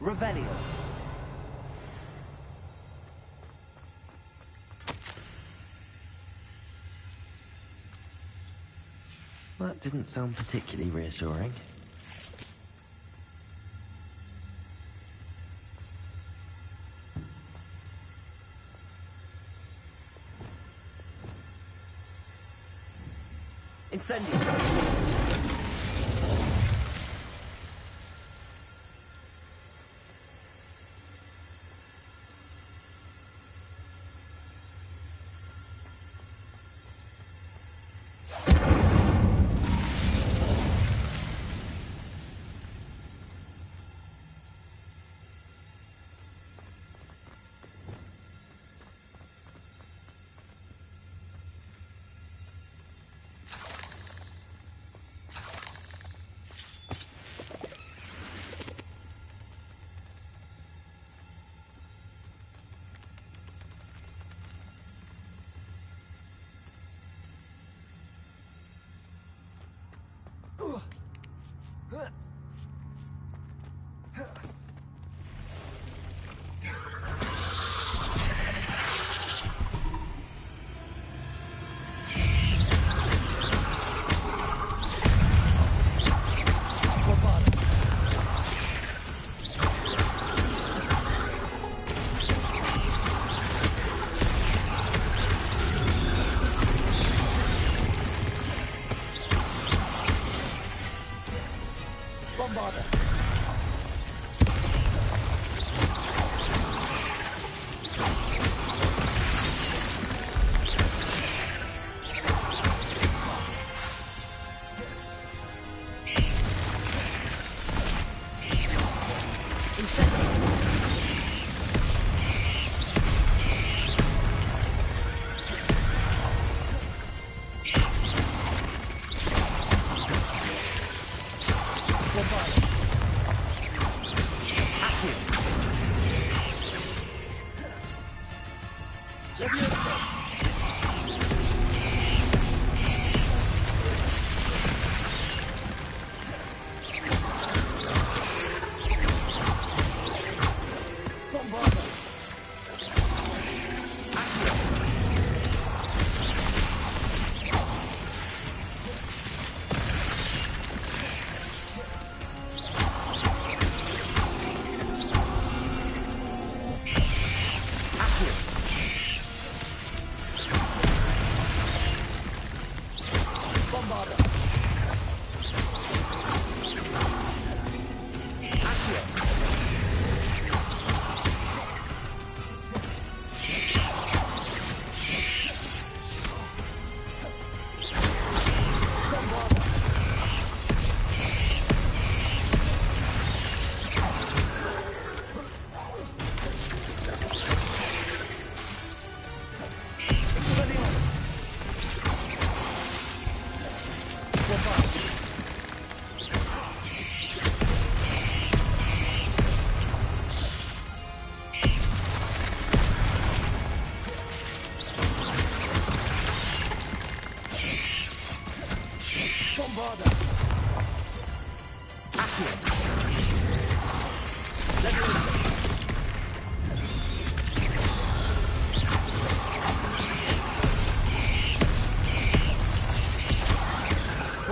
A: Revelio. That didn't sound particularly reassuring. Incendio.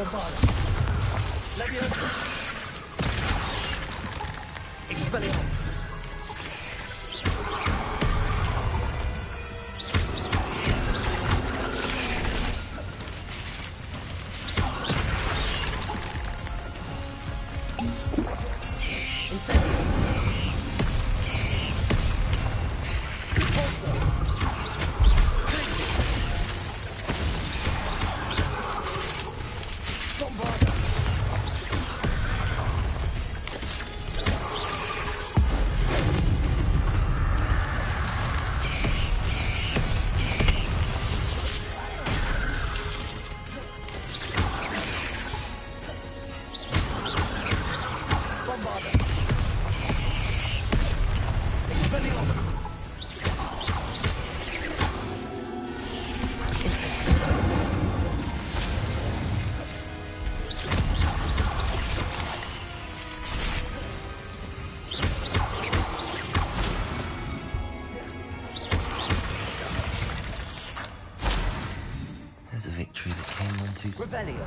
S: Bombarda. Leviosa. Expelliarmus. Incendio. Pulso. Bombarda. Bombarda. Expelliarmus.
A: There's a victory that came on too...
S: Revelio.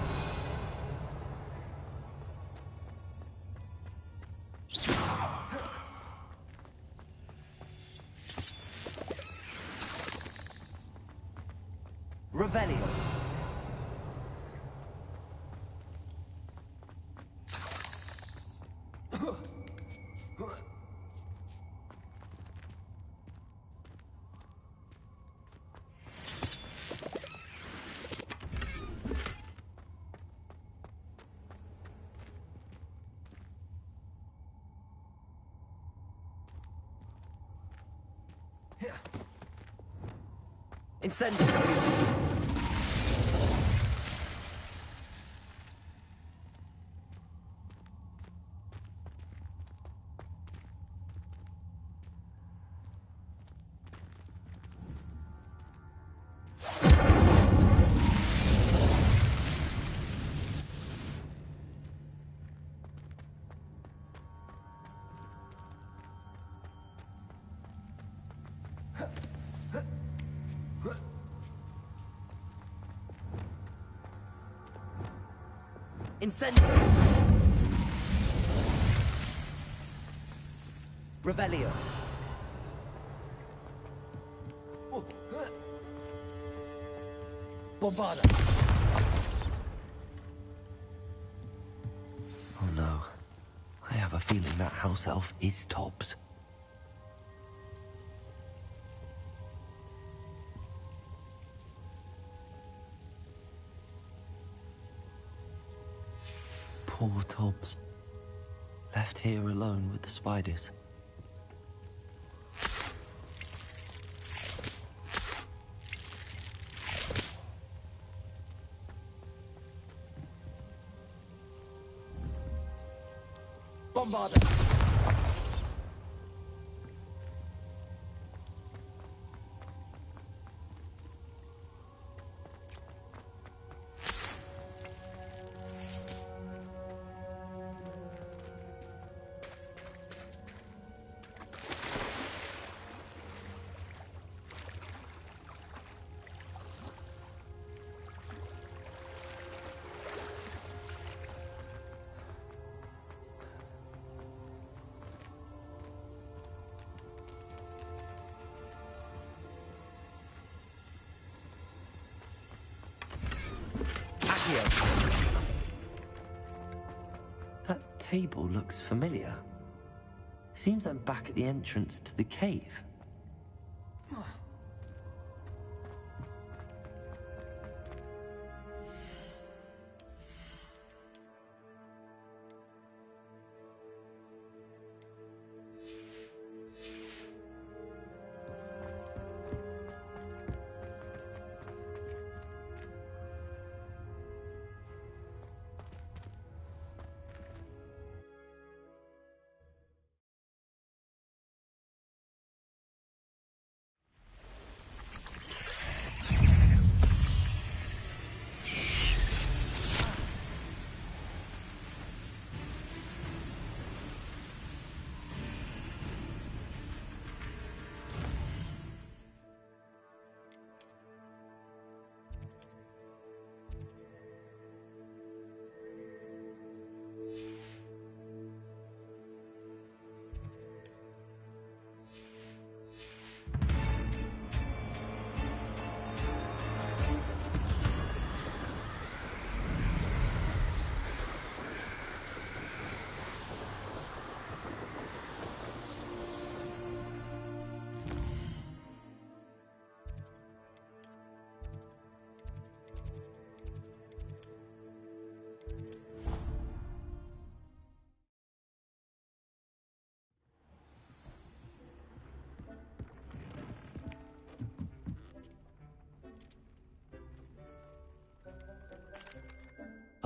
S: Revelio. Incendio. Incendio. Revelio. Bombarda.
A: Oh no. I have a feeling that house elf is Tobbs. Poor Tobbs. Left here alone with the spiders.
S: Bombarda.
A: That table looks familiar. Seems I'm back at the entrance to the cave.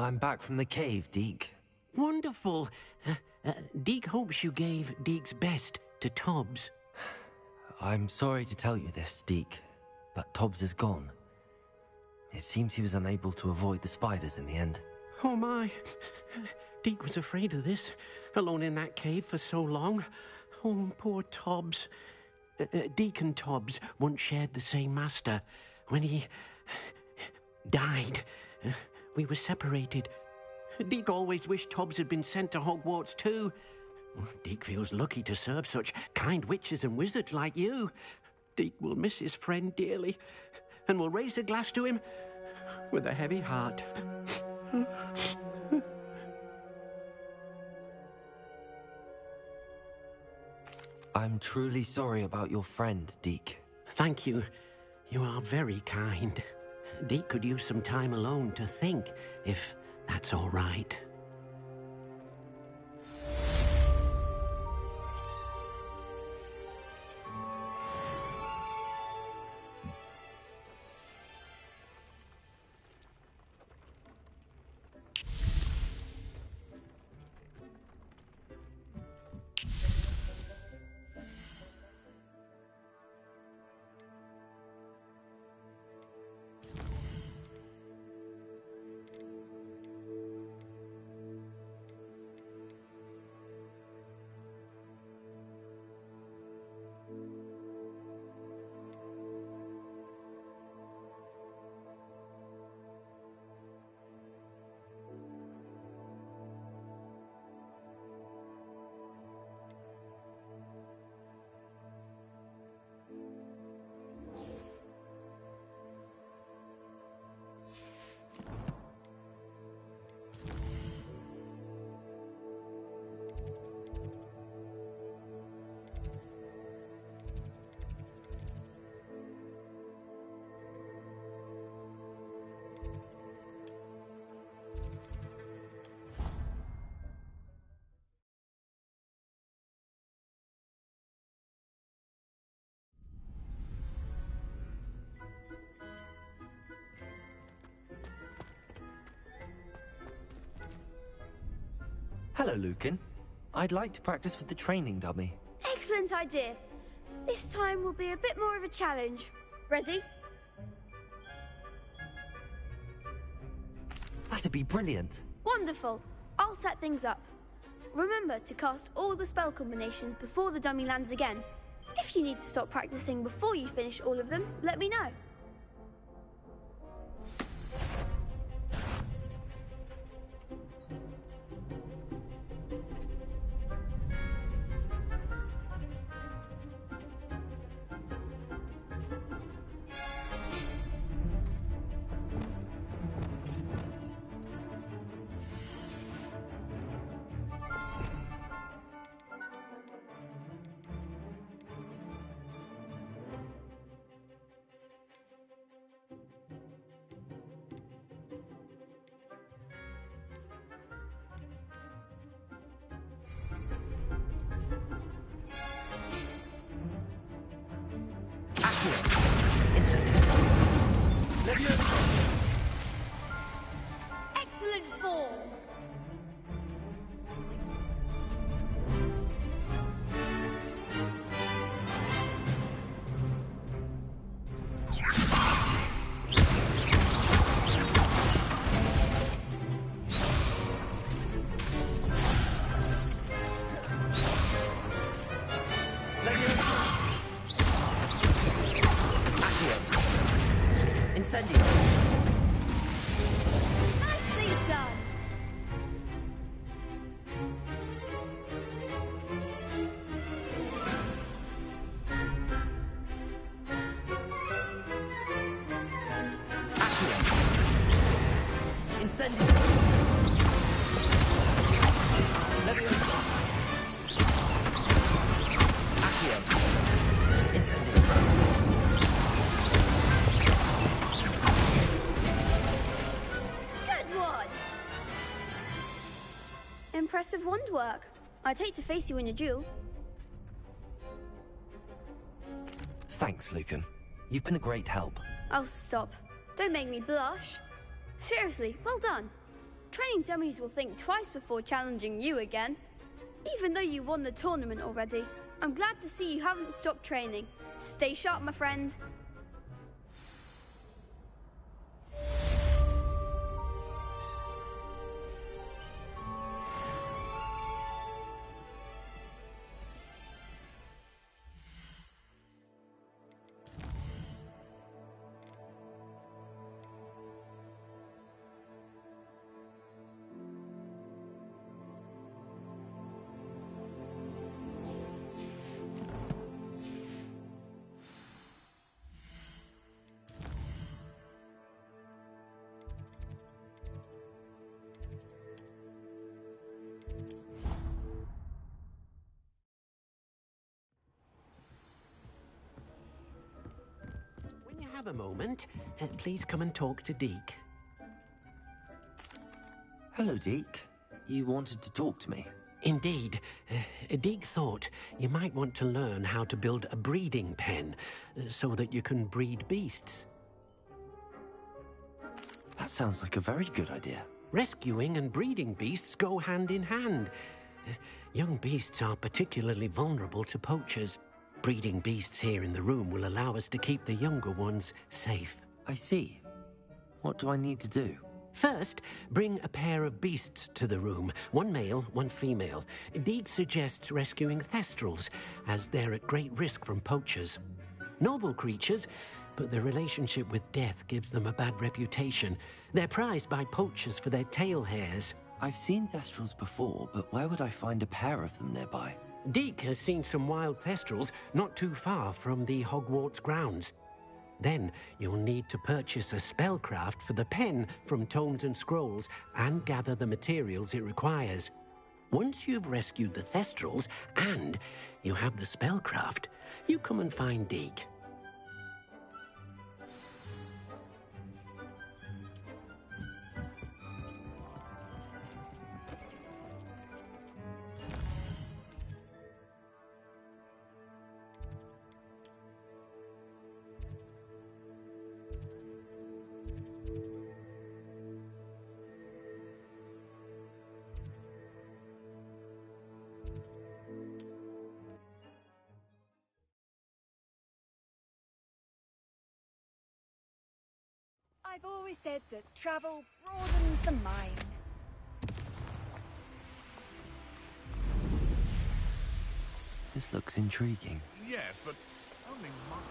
A: I'm back from the cave, Deke.
T: Wonderful. Deke hopes you gave Deke's best to Tobbs.
A: I'm sorry to tell you this, Deke, but Tobbs is gone. It seems he was unable to avoid the spiders in the end.
T: Oh my. Deke was afraid of this, alone in that cave for so long. Oh, poor Tobbs. Deke and Tobbs once shared the same master. When he died, we were separated. Deke always wished Tobbs had been sent to Hogwarts too. Deke feels lucky to serve such kind witches and wizards like you. Deke will miss his friend dearly, and will raise a glass to him with a heavy heart.
A: I'm truly sorry about your friend, Deke.
T: Thank you. You are very kind. Deke could use some time alone to think, if that's all right.
A: Hello, Lucan. I'd like to practice with the training dummy.
U: Excellent idea. This time will be a bit more of a challenge. Ready?
A: That'd be brilliant.
U: Wonderful. I'll set things up. Remember to cast all the spell combinations before the dummy lands again. If you need to stop practicing before you finish all of them, let me know. Excellent form.
S: Incendio.
U: Nicely done.
S: Incendio. Leviosa. Accio. Incendio.
U: Good one. Impressive wand work. I'd hate to face you in a duel.
A: Thanks, Lucan. You've been a great help.
U: Oh, stop. Don't make me blush. Seriously, well done. training dummies will think twice before challenging you again. Even though you won the tournament already, I'm glad to see you haven't stopped training. Stay sharp, my friend.
T: When you have a moment, please come and talk to Deke.
A: Hello, Deke. You wanted to talk to me?
T: Indeed. Deke thought you might want to learn how to build a breeding pen so that you can breed beasts.
A: That sounds like a very good idea.
T: Rescuing and breeding beasts go hand in hand. Young beasts are particularly vulnerable to poachers. Breeding beasts here in the room will allow us to keep the younger ones safe.
A: I see. What do I need to do?
T: First, bring a pair of beasts to the room. One male, one female. Deke suggests rescuing thestrals, as they're at great risk from poachers. Noble creatures, but their relationship with death gives them a bad reputation. They're prized by poachers for their tail hairs.
A: I've seen thestrals before, but where would I find a pair of them nearby?
T: Deke has seen some wild thestrals not too far from the Hogwarts grounds. Then you'll need to purchase a spellcraft for the pen from Tomes and Scrolls and gather the materials it requires. Once you've rescued the thestrals and you have the spellcraft, you come and find Deke.
I: I've always said that travel broadens the mind.
A: This looks intriguing.
H: Yes, but only months.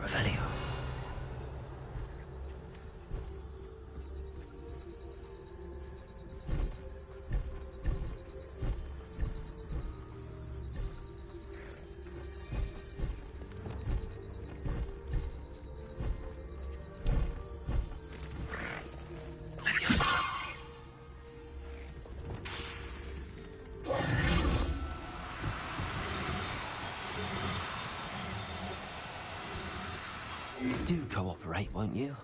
A: Revelio. Do cooperate, won't you?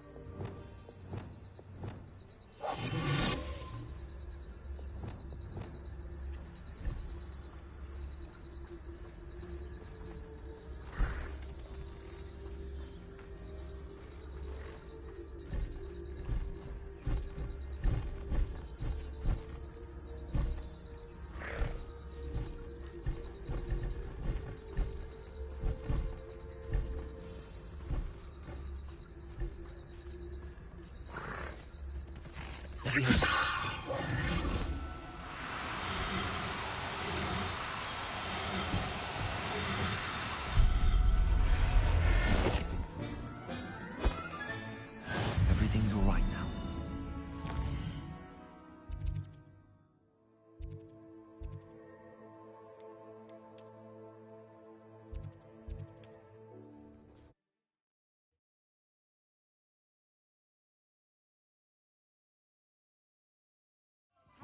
A: Everything's all right now.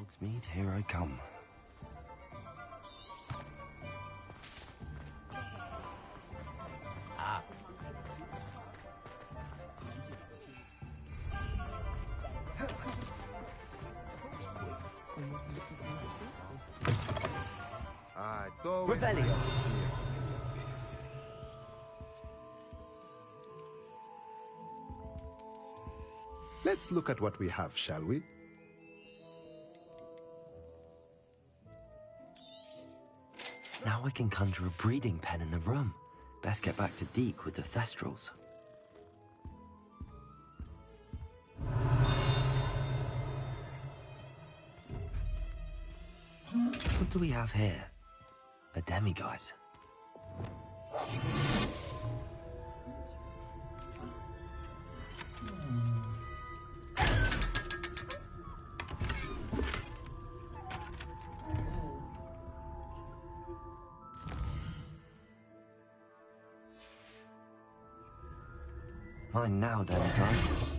A: Hogsmeade, here I come.
M: It's always
S: Revelio.
M: nice to see a face. Let's look at what we have, shall we?
A: Now I can conjure a breeding pen in the room. Best get back to Deke with the Thestrals. What do we have here? A demiguise. Mine now, demiguise.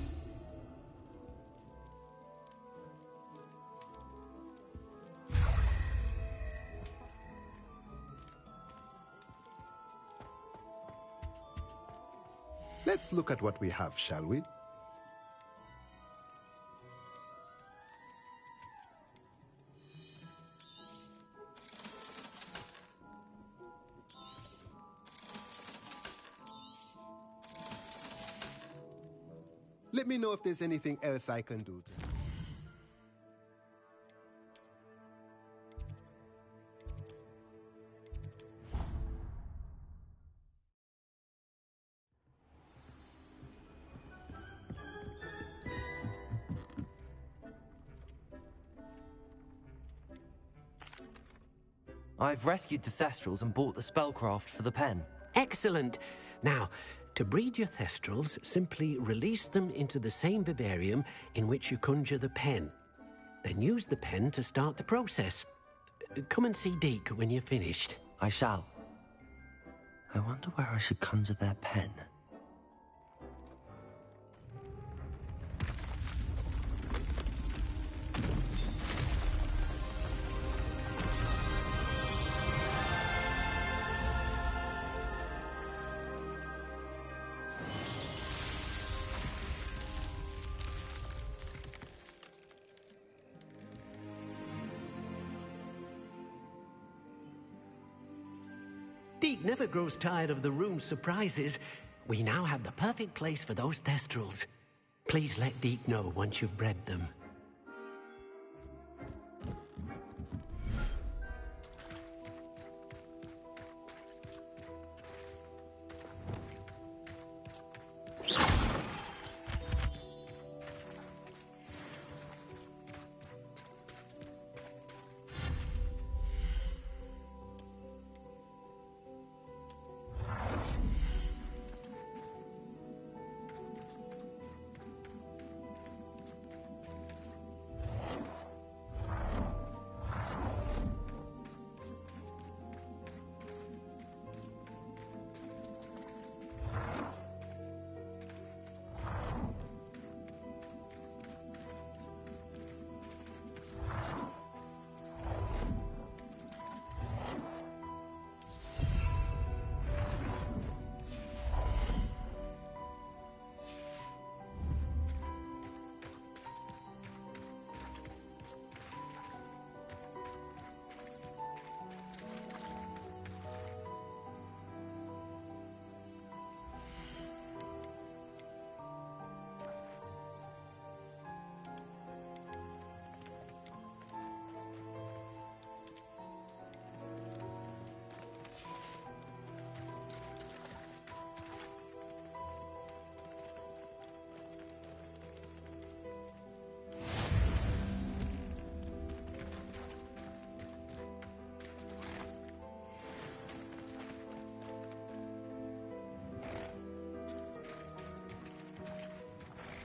M: Let's look at what we have, shall we? Let me know if there's anything else I can do.
A: I've rescued the Thestrals and bought the spellcraft for the pen.
T: Excellent. Now, to breed your Thestrals, simply release them into the same vivarium in which you conjure the pen. Then use the pen to start the process. Come and see Deke when you're finished.
A: I shall. I wonder where I should conjure their pen.
T: Deke never grows tired of the room's surprises. We now have the perfect place for those Thestrals. Please let Deke know once you've bred them.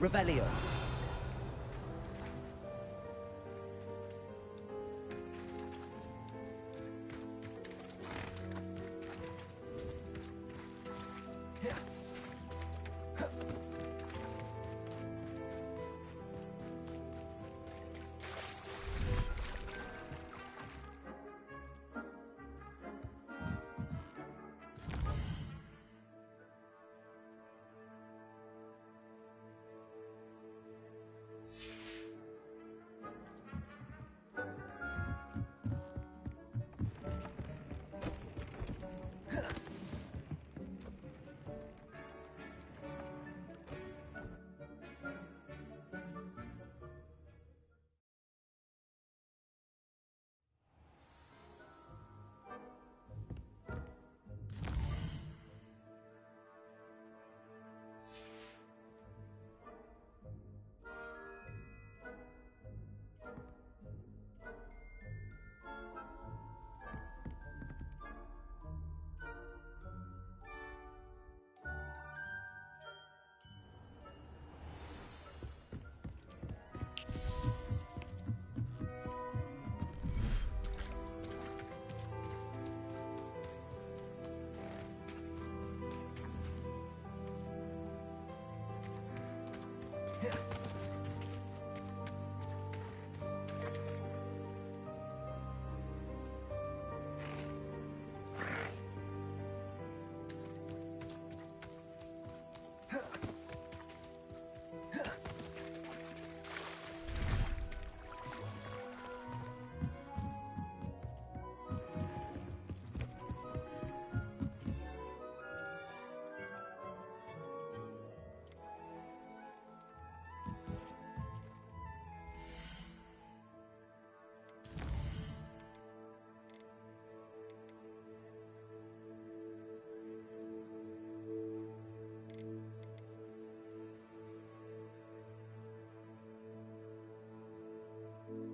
S: Revelio.